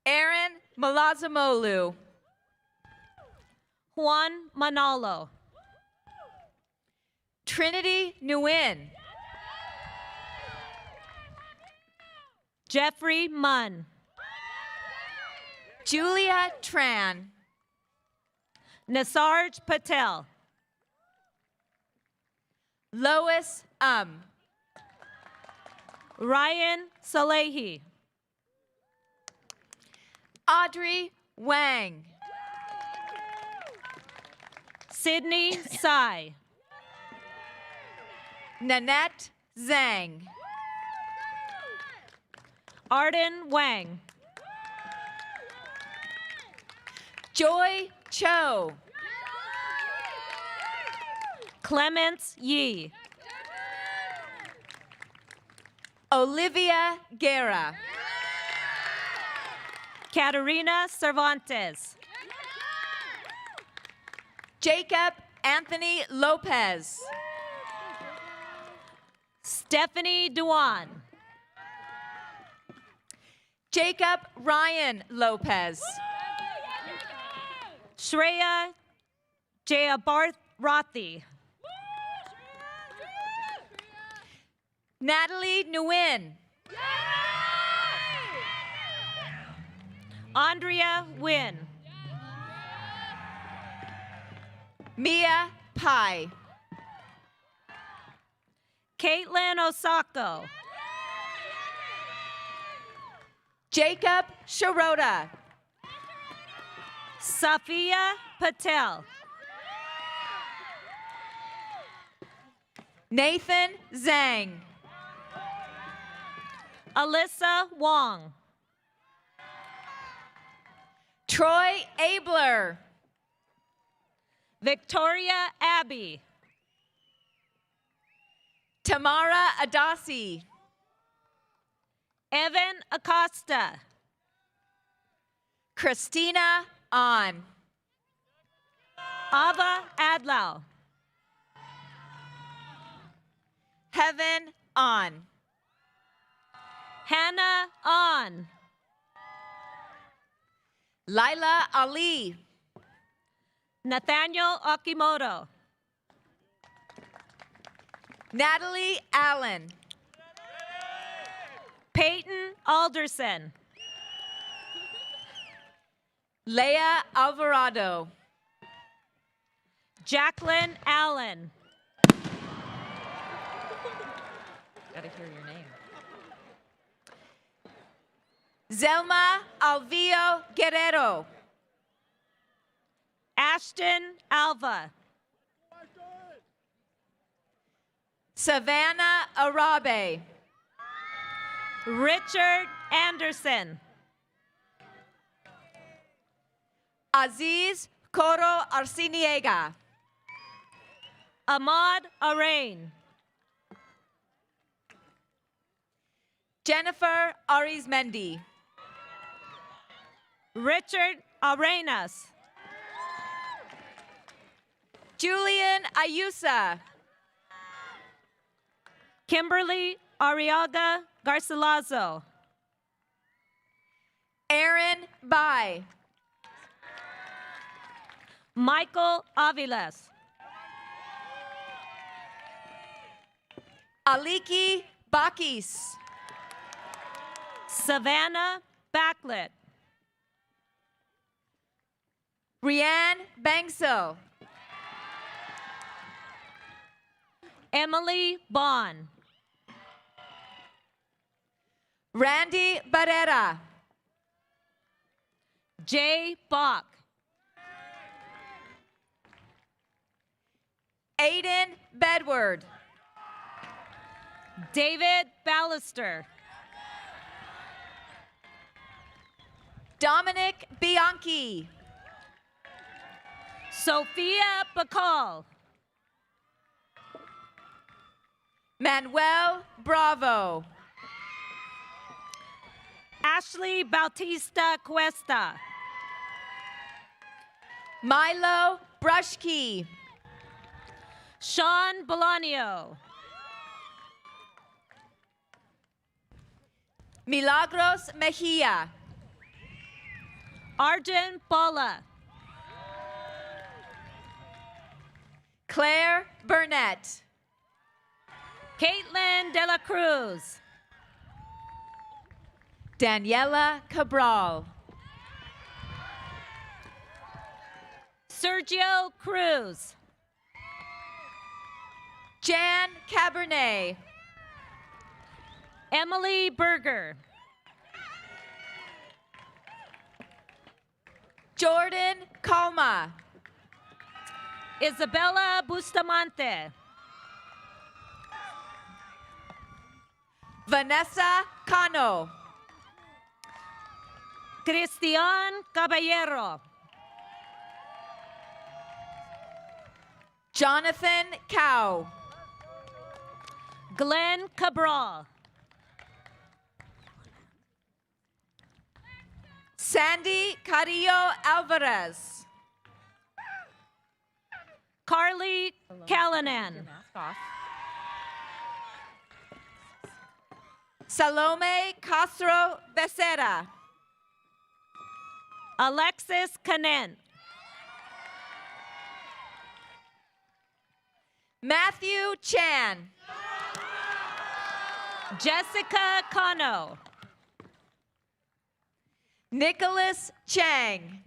Aaron Malazamolu. Juan Manalo. Trinity Nguyen. Jeffrey Munn. Julia Tran. Nasarj Patel. Lois Ryan Salehi. Audrey Wang. Sydney Tsai. Nanette Zhang. Arden Wang. Joy Cho. Clements Yi. Olivia Guerra. Katerina Cervantes. Jacob Anthony Lopez. Stephanie Duan. Jacob Ryan Lopez. Shreya Jayabarthi. Natalie Nguyen. Andrea Wynn. Mia Pai. Caitlin Osako. Jacob Sharota. Safia Patel. Nathan Zhang. Alyssa Wong. Troy Abler. Victoria Abbey. Tamara Adasi. Evan Acosta. Christina On. Ava Adlau. Heaven On. Hannah On. Lila Ali. Nathaniel Okimoto. Natalie Allen. Peyton Alderson. Leah Alvarado. Jacqueline Allen. Gotta hear your name. Zelma Alvio Guerrero. Ashton Alva. Savannah Arabe. Richard Anderson. Aziz Coro Arciniega. Ahmad Arain. Jennifer Arizmendi. Richard Arenas. Julian Ayusa. Kimberly Arriaga Garcilazo. Aaron Bai. Michael Aviles. Aliki Bakis. Savannah Backlit. Rianne Bangso. Emily Bond. Randy Barrera. Jay Bach. Aiden Bedward. David Ballister. Dominic Bianchi. Sophia Bacall. Manuel Bravo. Ashley Bautista Cuesta. Milo Brushkey. Sean Bolaño. Milagros Mejia. Arjun Paula. Claire Burnett. Caitlin De La Cruz. Daniela Cabral. Sergio Cruz. Jan Cabernet. Emily Berger. Jordan Calma. Isabella Bustamante. Vanessa Cano. Cristian Caballero. Jonathan Cow. Glenn Cabral. Sandy Carrillo Alvarez. Carly Callanan. Salome Castro Becerra. Alexis Canen. Matthew Chan. Jessica Cano. Nicholas Chang.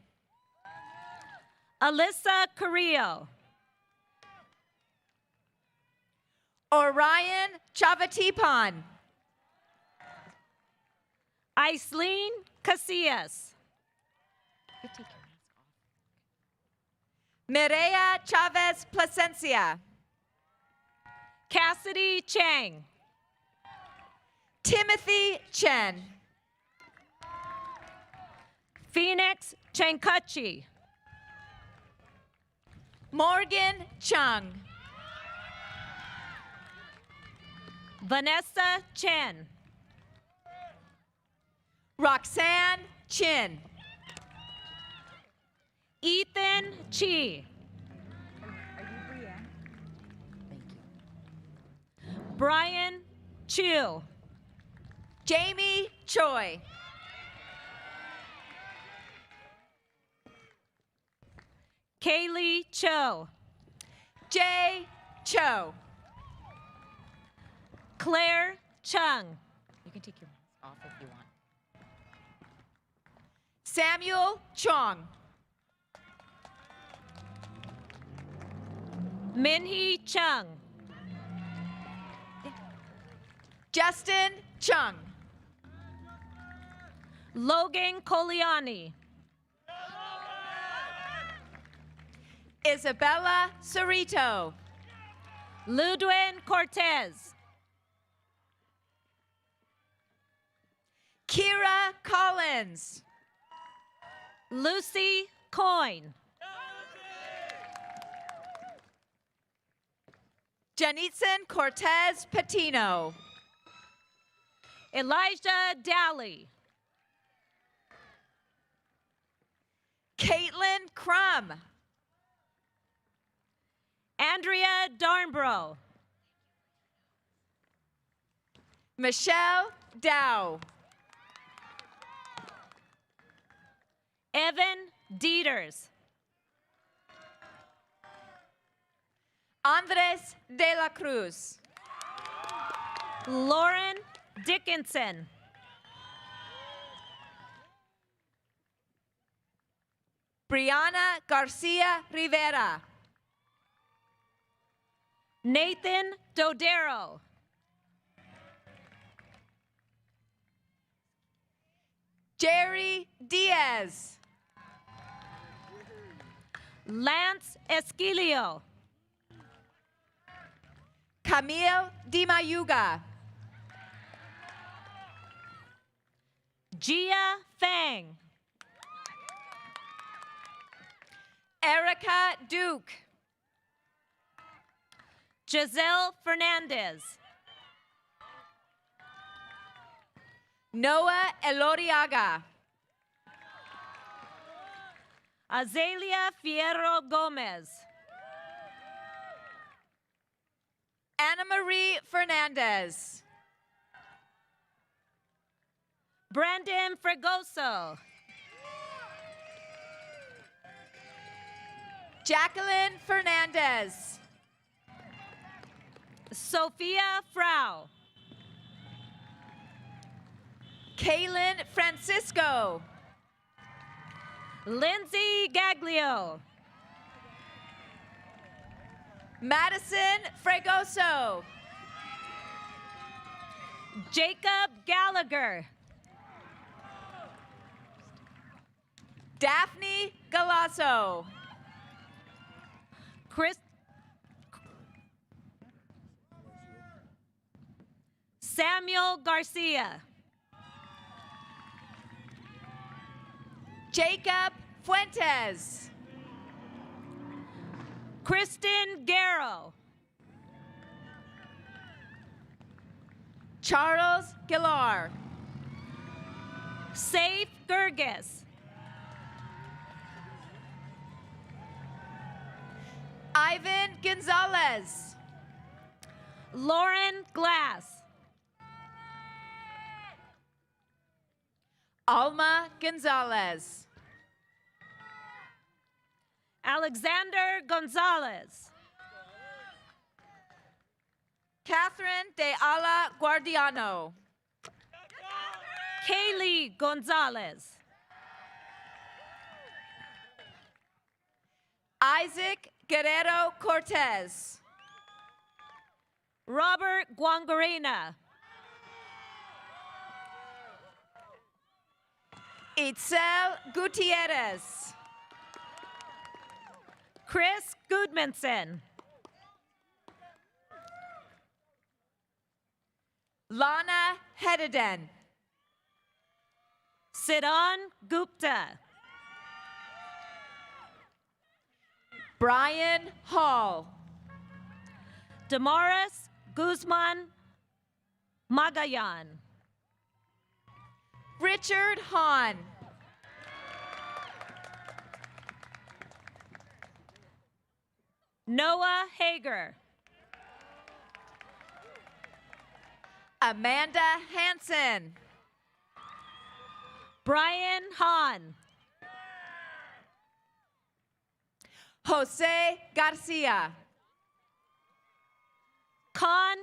Alyssa Carrillo. Orion Chavatipan. Aislene Casillas. Mireya Chavez Plasencia. Cassidy Chang. Timothy Chen. Phoenix Chankuchi. Morgan Chung. Vanessa Chen. Roxanne Chin. Ethan Chi. Brian Chu. Jamie Choi. Kaylee Cho. Jay Cho. Claire Chung. You can take your mask off if you want. Samuel Chong. Minhee Chung. Justin Chung. Logan Coliani. Isabella Cerrito. Ludwin Cortez. Kira Collins. Lucy Coyne. Janitson Cortez Patino. Elijah Daly. Caitlin Crum. Andrea Darnbro. Michelle Dow. Evan Dieters. Andres de la Cruz. Lauren Dickinson. Brianna Garcia Rivera. Nathan Dodero. Jerry Diaz. Lance Esquilio. Camille Di Mayuga. Gia Fang. Erica Duke. Giselle Fernandez. Noah Eloriaga. Azalea Fierro Gomez. Anna Marie Fernandez. Brandon Fregoso. Jacqueline Fernandez. Sophia Frau. Kaylin Francisco. Lindsay Gaglio. Madison Fregoso. Jacob Gallagher. Daphne Galasso. Chris. Samuel Garcia. Jacob Fuentes. Kristen Garrow. Charles Gillar. Saif Gergis. Ivan Gonzalez. Lauren Glass. Alma Gonzalez. Alexander Gonzalez. Catherine de Ala Guardiano. Kaylee Gonzalez. Isaac Guerrero Cortez. Robert Guangarina. Itzel Gutierrez. Chris Goodmanson. Lana Hededen. Siddhan Gupta. Brian Hall. Damaris Guzman Magayan. Richard Hahn. Noah Hager. Amanda Hansen. Brian Hahn. Jose Garcia. Khan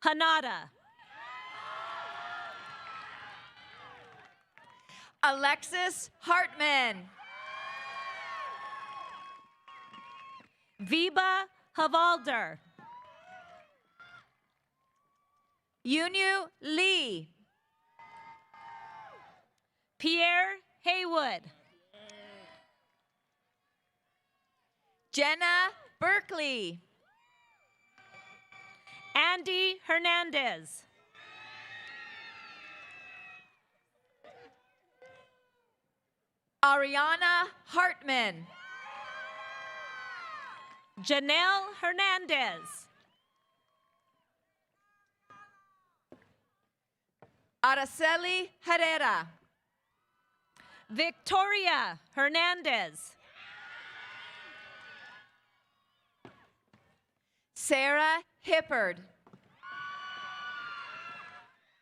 Hanada. Alexis Hartman. Viba Havalder. Yunyu Lee. Pierre Haywood. Jenna Berkeley. Andy Hernandez. Ariana Hartman. Janelle Hernandez. Araceli Herrera. Victoria Hernandez. Sarah Hippard.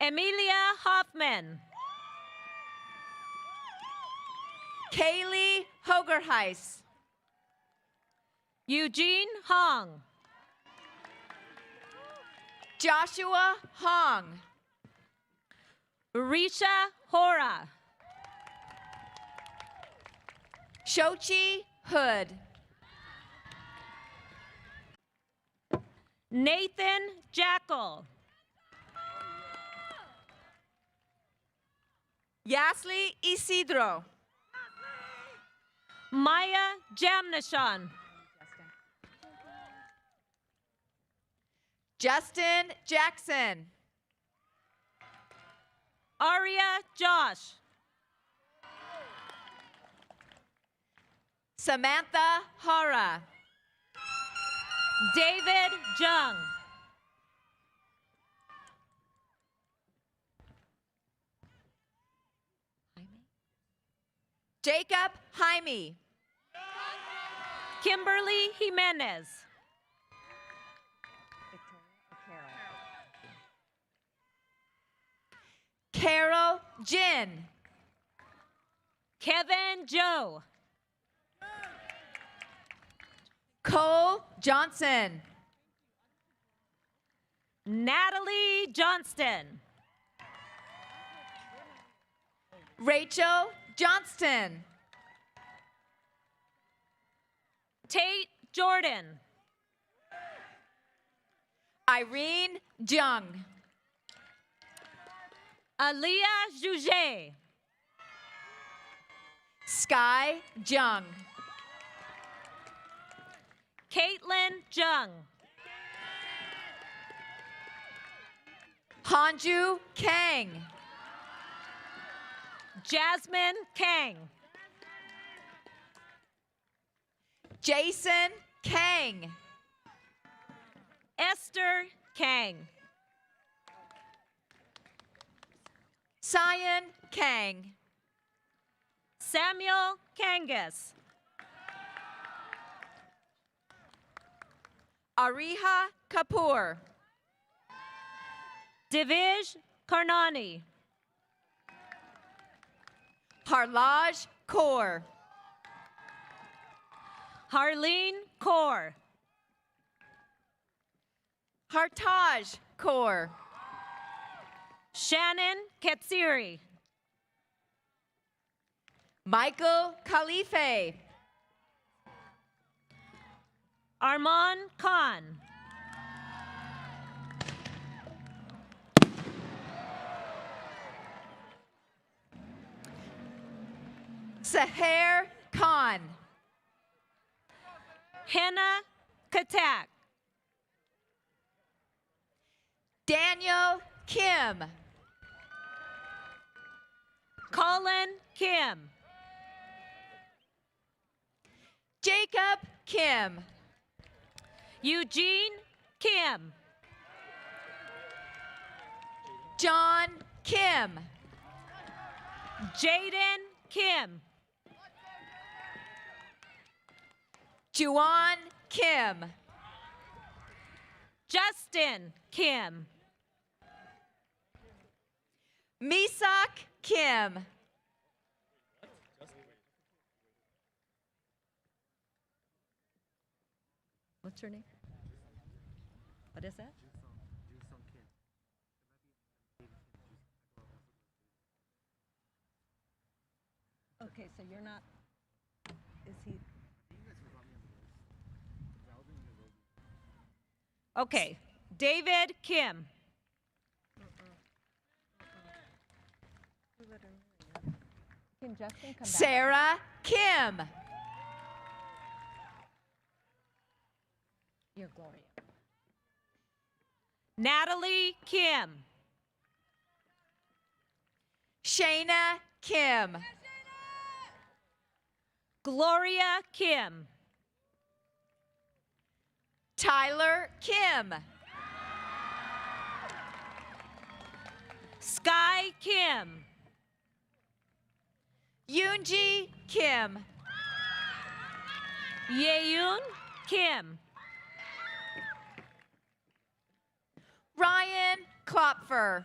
Emilia Hoffman. Kaylee Hogerheis. Eugene Hong. Joshua Hong. Risha Hora. Shochi Hood. Nathan Jackal. Yasli Isidro. Maya Jamnashan. Justin Jackson. Aria Josh. Samantha Hara. David Jung. Jacob Jaime. Kimberly Jimenez. Carol Jin. Kevin Joe. Cole Johnson. Natalie Johnston. Rachel Johnston. Tate Jordan. Irene Jung. Aliyah Jouget. Sky Jung. Caitlin Jung. Hanju Kang. Jasmine Kang. Jason Kang. Esther Kang. Cyan Kang. Samuel Kangas. Ariha Kapoor. Divij Karnani. Harlaj Kaur. Harleen Kaur. Hartaj Kaur. Shannon Katsiri. Michael Khalife. Arman Khan. Saher Khan. Henna Katak. Daniel Kim. Colin Kim. Jacob Kim. Eugene Kim. John Kim. Jaden Kim. Juan Kim. Justin Kim. Misak Kim. What's her name? What is that? Okay, so you're not, is he? Okay, David Kim. Kim Justin, come back. Sarah Kim. You're Gloria. Natalie Kim. Shayna Kim. Gloria Kim. Tyler Kim. Sky Kim. Yoonji Kim. Yeyoon Kim. Ryan Klopfer.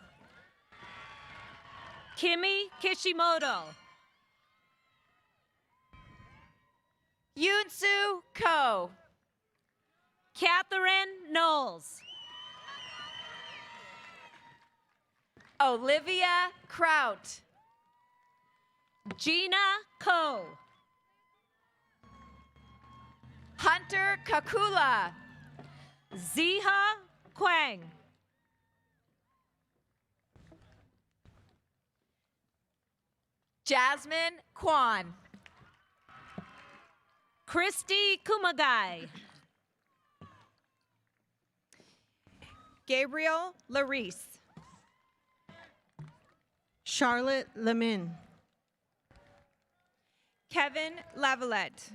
Kimi Kishimoto. Yoonsu Ko. Catherine Knowles. Olivia Kraut. Gina Ko. Hunter Kakula. Ziha Kwang. Jasmine Kwan. Christy Kumagai. Gabriel Larice. Charlotte Lemin. Kevin Lavalette.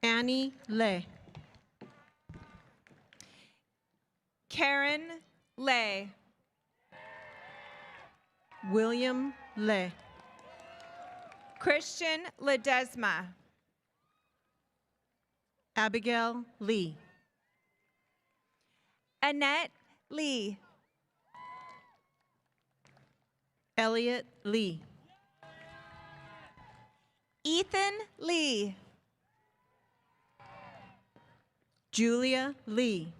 Annie Le. Karen Lay. William Le. Christian Ledesma. Abigail Lee. Annette Lee. Elliot Lee. Ethan Lee. Julia Lee.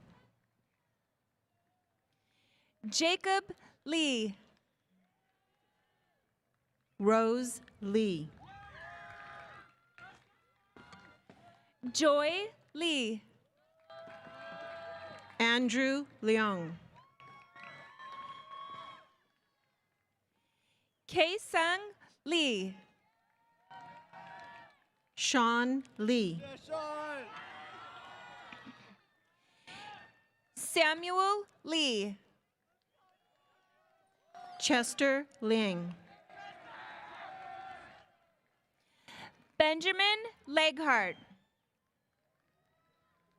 Jacob Lee. Rose Lee. Joy Lee. Andrew Leong. Kae-sung Lee. Sean Lee. Samuel Lee. Chester Liang. Benjamin Leghart.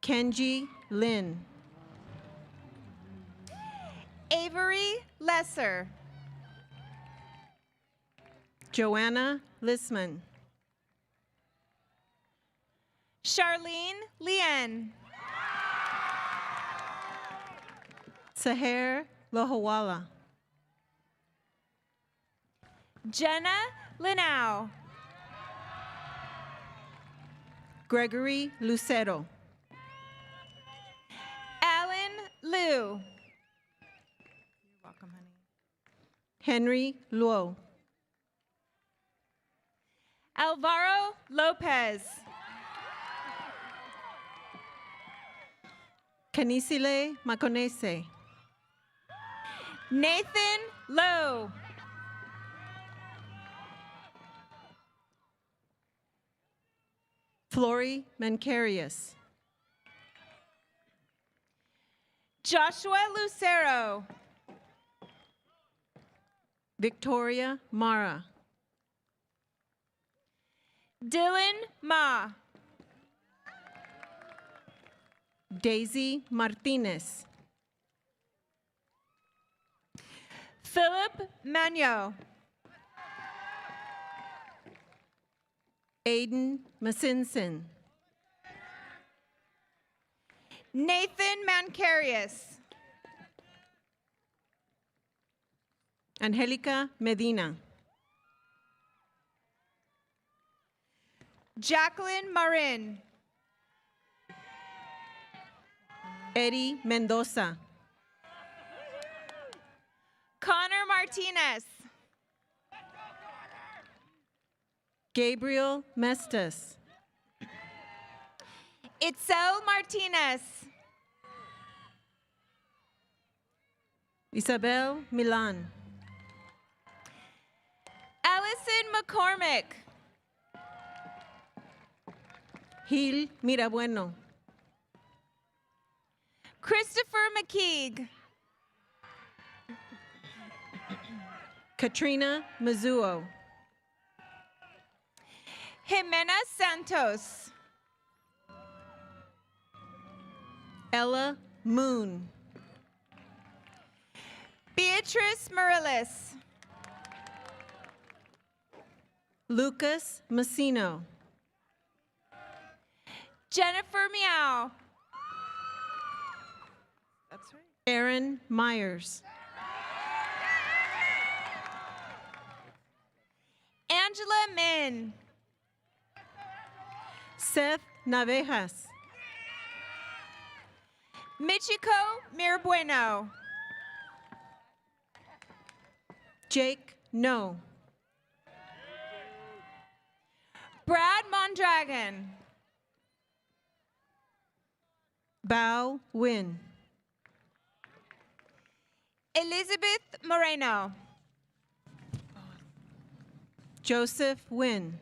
Kenji Lin. Avery Lesser. Joanna Lisman. Charlene Lien. Saher Lohawala. Jenna Linau. Gregory Lucero. Alan Liu. You're welcome, honey. Henry Luo. Alvaro Lopez. Kanisile Maconese. Nathan Lowe. Flory Mancarius. Joshua Lucero. Victoria Mara. Dylan Ma. Daisy Martinez. Philip Magno. Aiden Masinsin. Nathan Mancarius. Angelica Medina. Jacqueline Marin. Eddie Mendoza. Connor Martinez. Gabriel Mestas. Itzel Martinez. Isabel Milan. Allison McCormick. Gil Mirabueno. Christopher McKeague. Katrina Mizuo. Jimena Santos. Ella Moon. Beatrice Morales. Lucas Massino. Jennifer Meow. That's right. Aaron Myers. Angela Min. Seth Navejas. Michiko Mirbueno. Jake No. Brad Mondragon. Bao Win. Elizabeth Moreno. Joseph Win.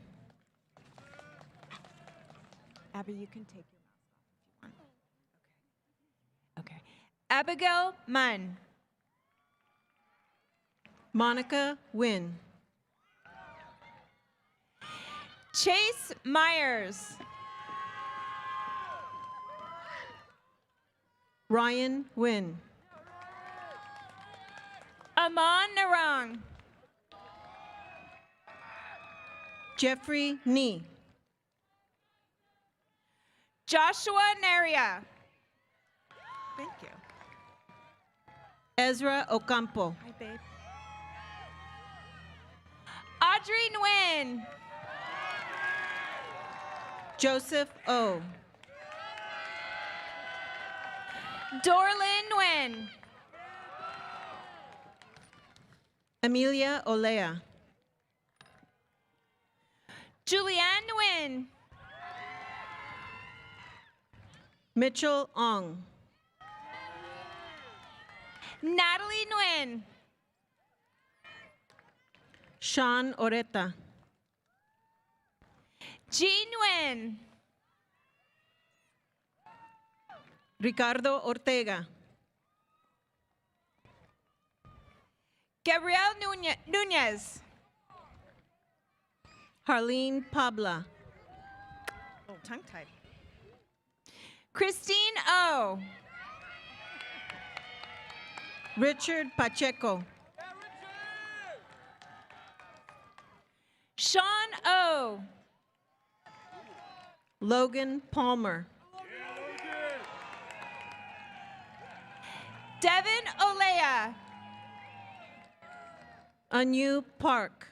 Abby, you can take your mouse off if you want. Okay. Abigail Munn. Monica Win. Chase Myers. Ryan Win. Amon Narang. Jeffrey Nee. Joshua Neria. Thank you. Ezra Ocampo. Hi, babe. Audrey Nguyen. Joseph O. Dorlin Nguyen. Amelia Olea. Julianne Nguyen. Mitchell Ong. Natalie Nguyen. Sean Oreta. Jean Nguyen. Ricardo Ortega. Gabrielle Nunez. Harleen Pabla. Oh, tongue tied. Christine O. Richard Pacheco. Sean O. Logan Palmer. Devin Olea. Anu Park.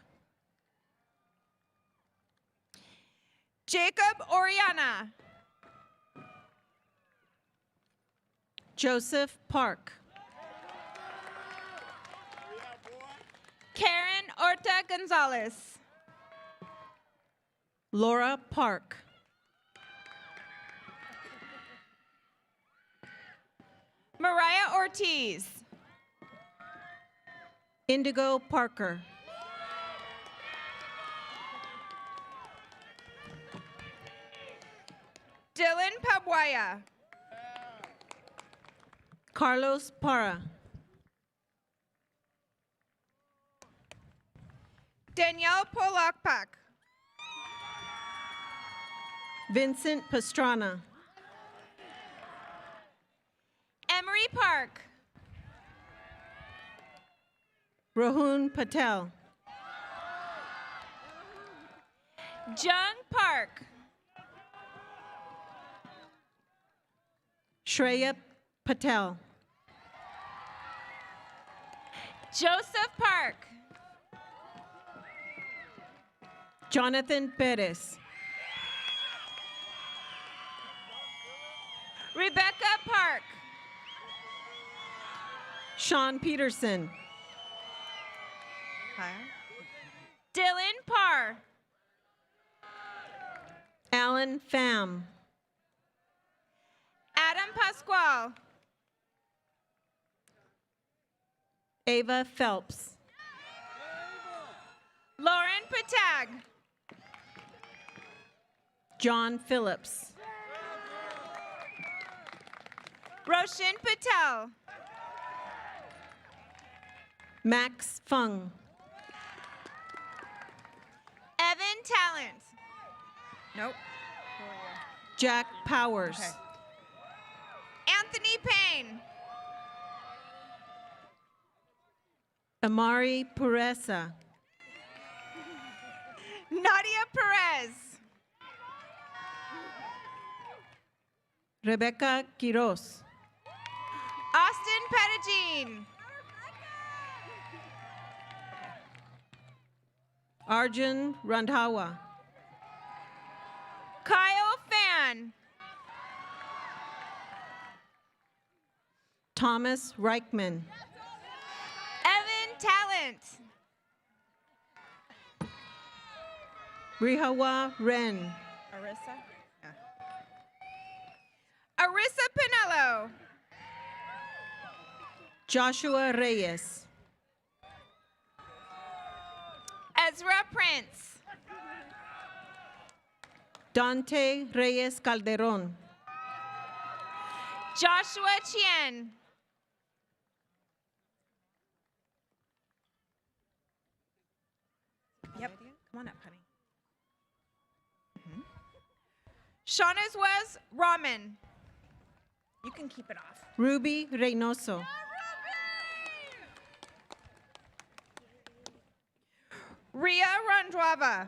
Jacob Oriana. Joseph Park. Karen Orta Gonzalez. Laura Park. Mariah Ortiz. Indigo Parker. Dylan Pabwaya. Carlos Para. Danielle Polakpak. Vincent Pastrana. Emery Park. Rohun Patel. Jung Park. Shreya Patel. Joseph Park. Jonathan Perez. Rebecca Park. Sean Peterson. Dylan Parr. Alan Pham. Adam Pascual. Ava Phelps. Lauren Patag. John Phillips. Roshan Patel. Max Fung. Evan Talent. Nope. Jack Powers. Okay. Anthony Payne. Amari Puresa. Nadia Perez. Rebecca Quiroz. Austin Pettigene. Arjun Randhawa. Kyle Fan. Thomas Reichman. Evan Talent. Rihawa Ren. Arissa? Arissa Pinello. Joshua Reyes. Ezra Prince. Dante Reyes Calderon. Joshua Chien. Yep. Come on up, honey. Shauna's was Ramen. You can keep it off. Ruby Reynoso. Ria Randrava.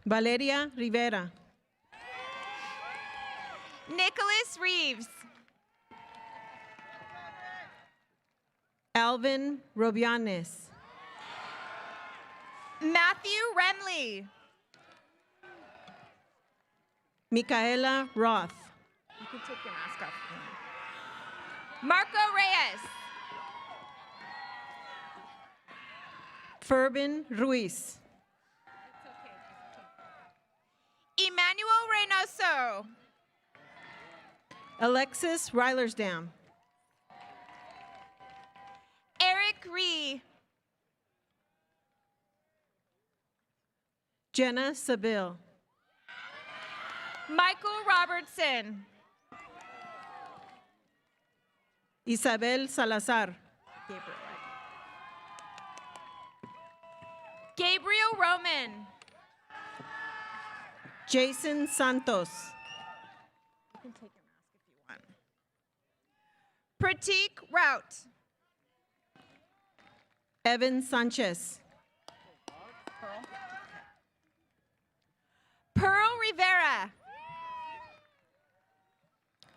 Valeria Rivera. Nicholas Reeves. Alvin Robianes. Matthew Remley. Micaela Roth. You can take your mask off. Marco Reyes. Furbin Ruiz. Emmanuel Reynoso. Alexis Reilersdam. Eric Ree. Jenna Seville. Michael Robertson. Isabel Salazar. Gabriel Roman. Jason Santos. You can take your mask if you want. Pratik Rout. Evan Sanchez. Pearl Rivera.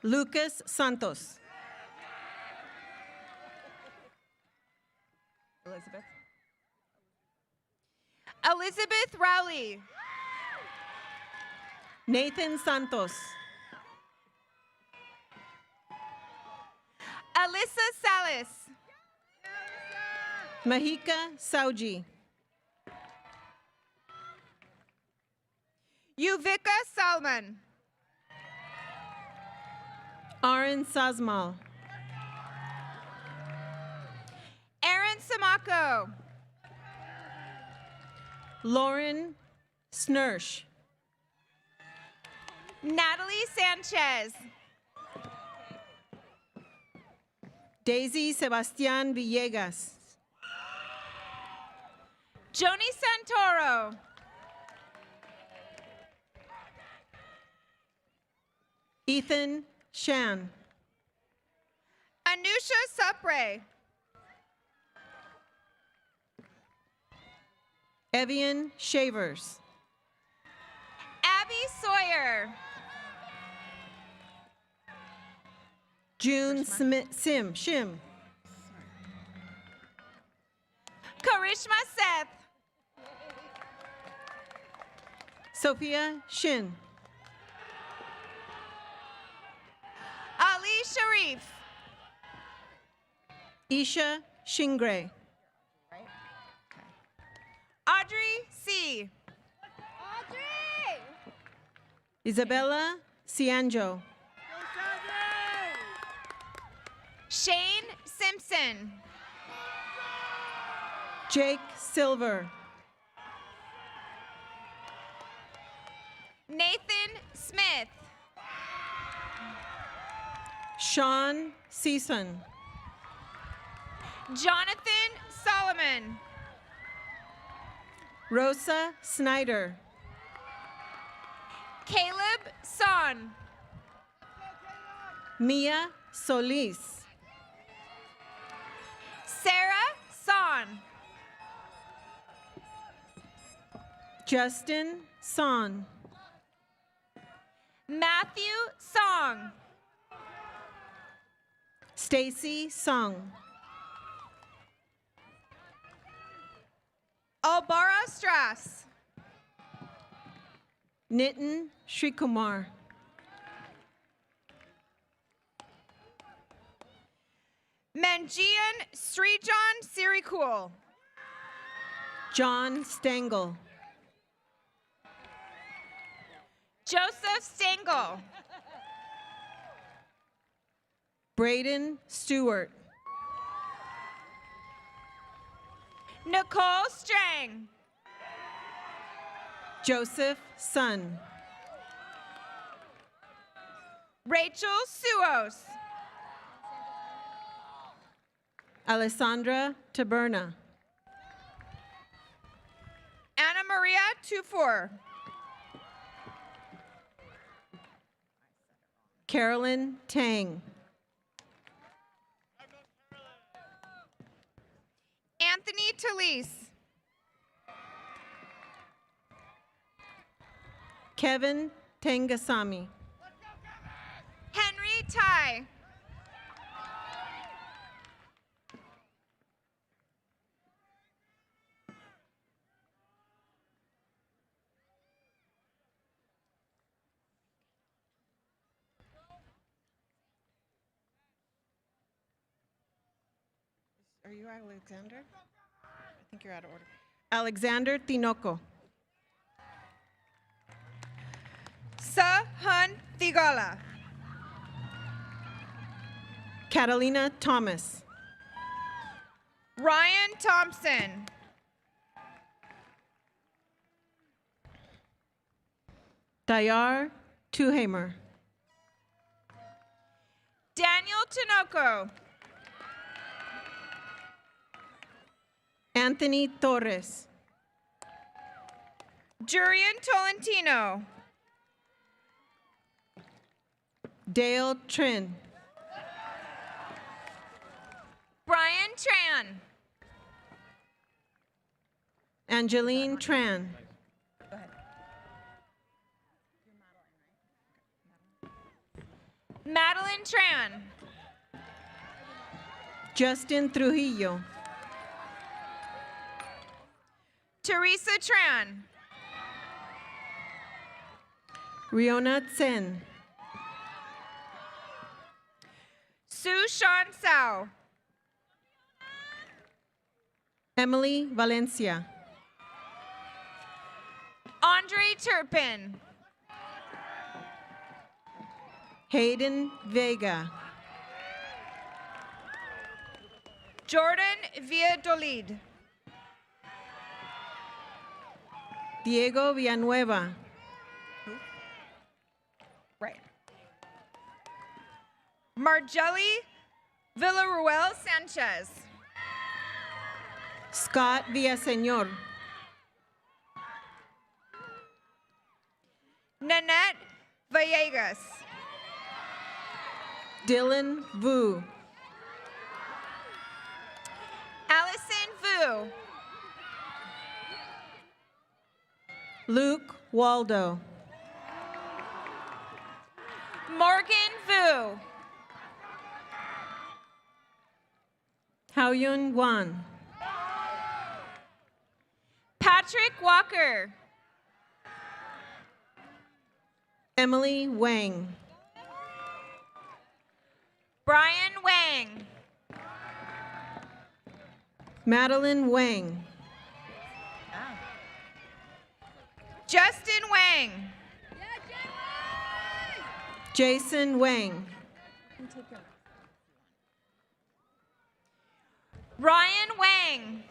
Lucas Santos. Elizabeth Rowley. Nathan Santos. Alyssa Salas. Mahika Sauji. Yuvika Salman. Aaron Sazmal. Aaron Samako. Lauren Snursh. Natalie Sanchez. Daisy Sebastian Villegas. Joni Santoro. Ethan Shan. Anusha Supre. Evian Shavers. Abby Sawyer. June Shim. Karishma Seth. Sophia Shin. Ali Sharif. Isha Shingre. Audrey C. Isabella Cianjo. Shane Simpson. Jake Silver. Nathan Smith. Sean Season. Jonathan Solomon. Rosa Snyder. Caleb Son. Mia Solis. Sarah Son. Justin Son. Matthew Song. Stacy Song. Albara Strass. Nitin Srikumar. Manjian Srijan Sirikul. John Stengel. Joseph Stengel. Braden Stewart. Nicole Strang. Joseph Sun. Rachel Suos. Alessandra Taberna. Anna Maria Tufor. Carolyn Tang. Anthony Talise. Kevin Tengasami. Henry Tai. Are you Alexander? I think you're out of order. Alexander Tinoco. Sahan Thigala. Catalina Thomas. Ryan Thompson. Dayar Tuhamer. Daniel Tinoco. Anthony Torres. Jurian Tolentino. Dale Trin. Brian Tran. Angeline Tran. Go ahead. Madeline Tran. Justin Trujillo. Teresa Tran. Riona Tsen. Sue Sean Sao. Emily Valencia. Andre Turpin. Hayden Vega. Jordan Villadolid. Diego Villanueva. Right. Margelli Villaruel Sanchez. Scott Villaseñor. Nanette Villegas. Dylan Vu. Allison Vu. Luke Waldo. Morgan Vu. Haoyun Wan. Patrick Walker. Emily Wang. Brian Wang. Madeline Wang. Justin Wang. Jason Wang. Ryan Wang.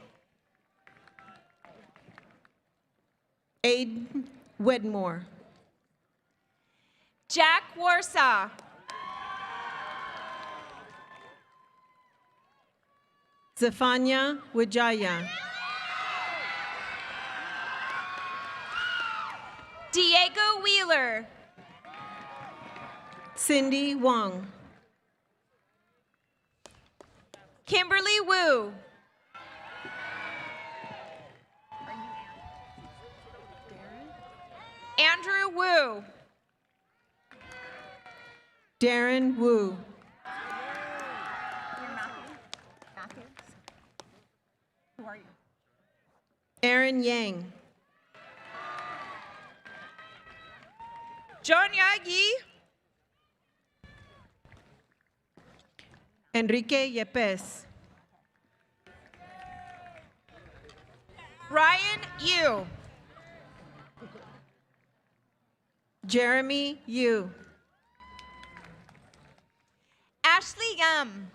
Aiden Wedmore. Jack Warsaw. Zephania Wijaya. Diego Wheeler. Cindy Wong. Kimberly Wu. Andrew Wu. Darren Wu. Who are you? Aaron Yang. John Yagi. Enrique Yepes. Ryan Yu. Jeremy Yu. Ashley Yum.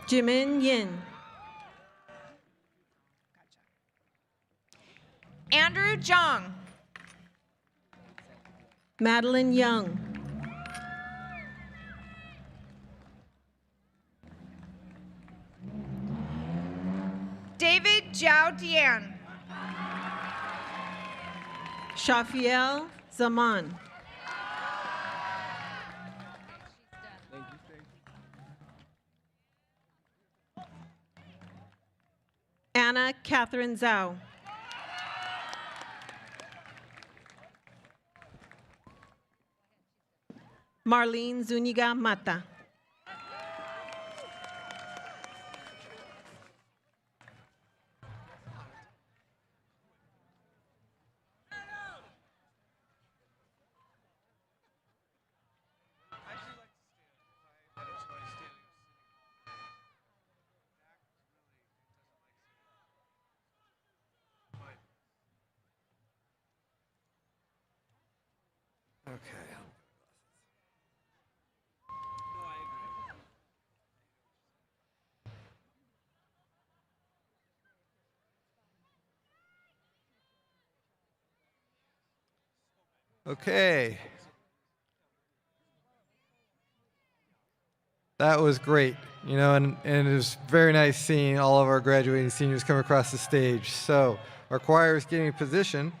Jimin Yin. Andrew Zhang. Madeline Young. David Zhao Dian. Shafiel Zaman. Anna Catherine Zhao. Marlene Zuniga Mata. Okay. Okay. That was great, you know, and it was very nice seeing all of our graduating seniors come across the stage. So our choir is getting in position.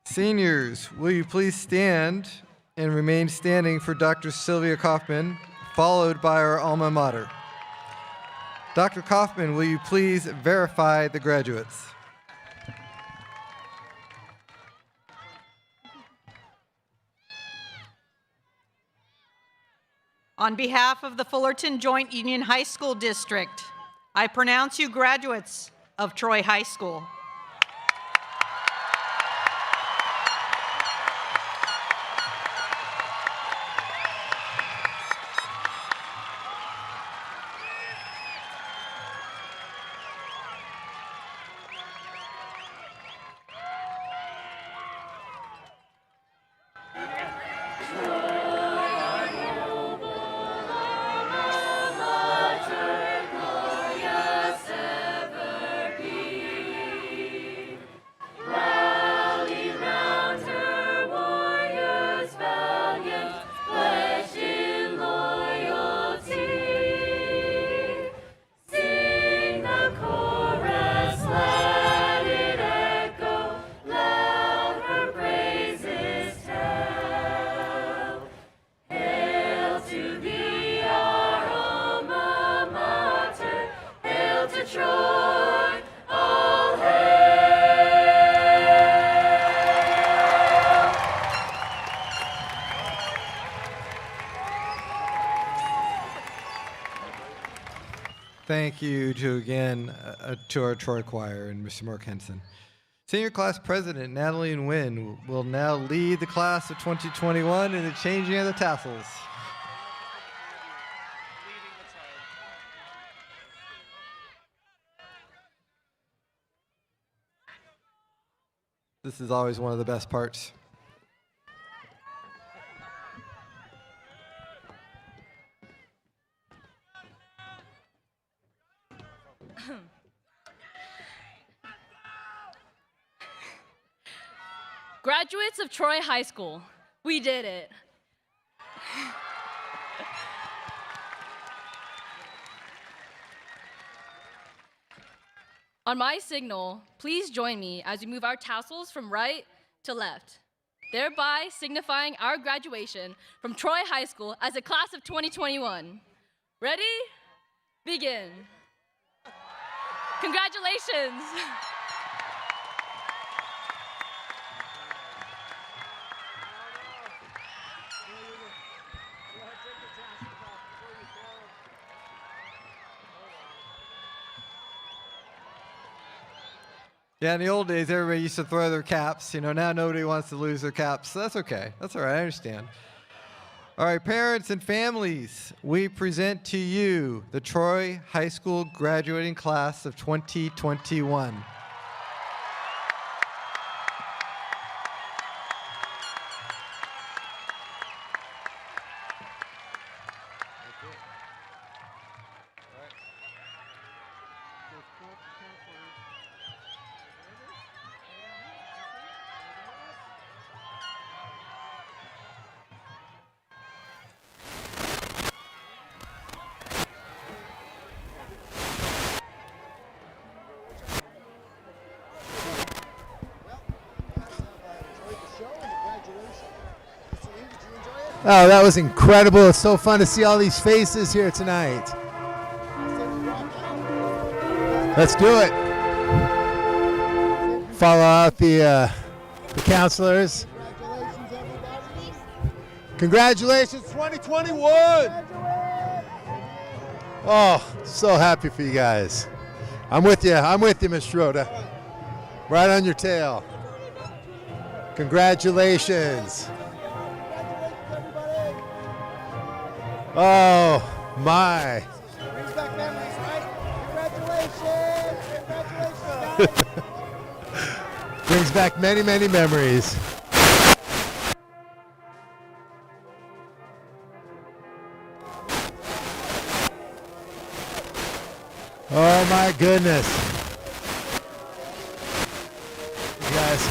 Seniors, will you please stand and remain standing for Dr. Sylvia Kaufman, followed by our Alma Mater. Dr. Kaufman, will you please verify the graduates? On behalf of the Fullerton Joint Union High School District, I pronounce you graduates of Troy High School. Thank you to our Troy Choir and Mr. Mark Henson. Senior Class President Natalie Nguyen will now lead the class of 2021 in the changing of the tassels. This is always one of the best parts. Graduates of Troy High School, we did it. On my signal, please join me as we move our tassels from right to left, thereby signifying our graduation from Troy High School as a class of 2021. Ready? Begin. Congratulations. Yeah, in the old days, everybody used to throw their caps. You know, now nobody wants to lose their caps. So that's okay. That's all right. I understand. All right, parents and families, we present to you the Troy High School graduating class of 2021. Oh, that was incredible. It's so fun to see all these faces here tonight. Let's do it. Follow out the counselors. Congratulations, 2021. Oh, so happy for you guys. I'm with you. I'm with you, Miss Schroeder. Right on your tail. Congratulations. Oh, my. Brings back memories, right? Congratulations! Congratulations! Brings back many, many memories. Oh, my goodness. You guys.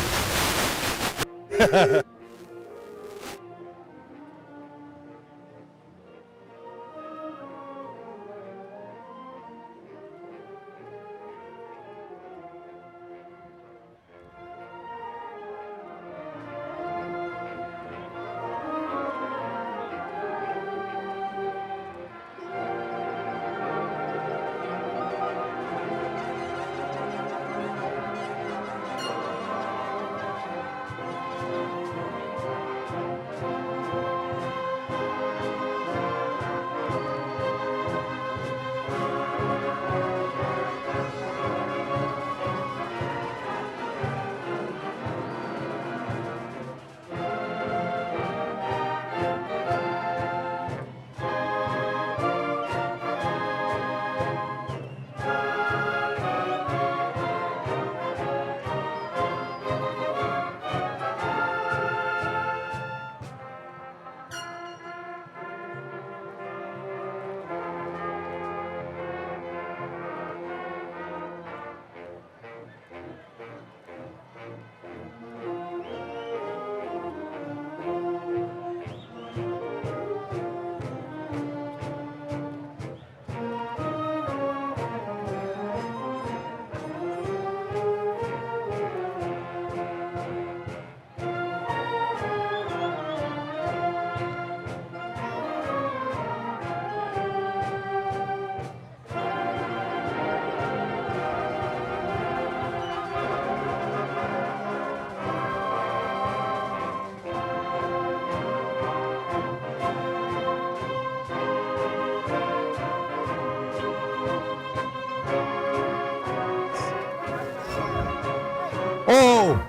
Oh,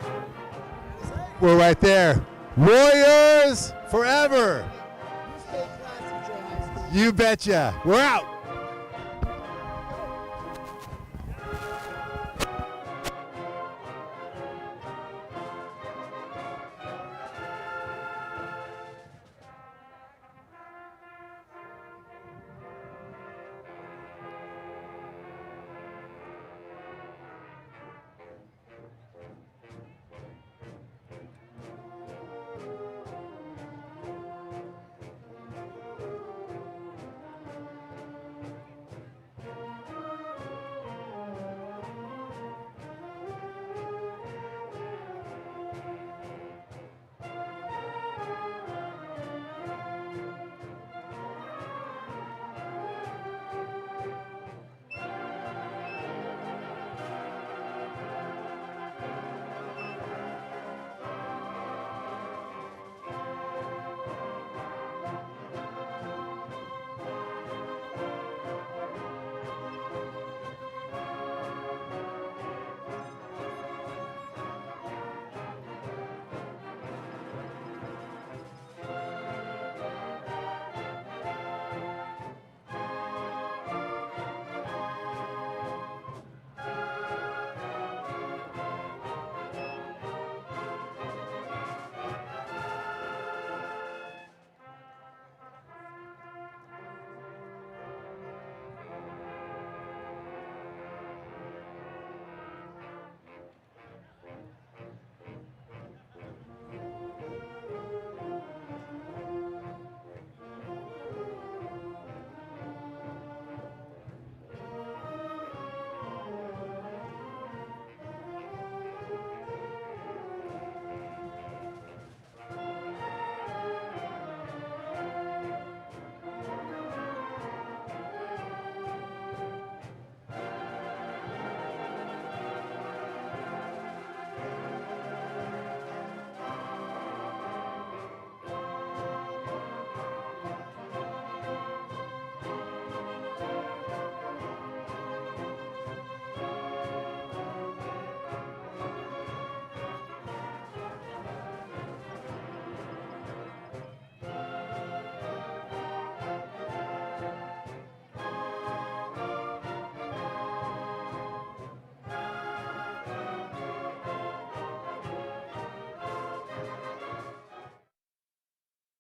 we're right there. Warriors forever. You betcha. We're out.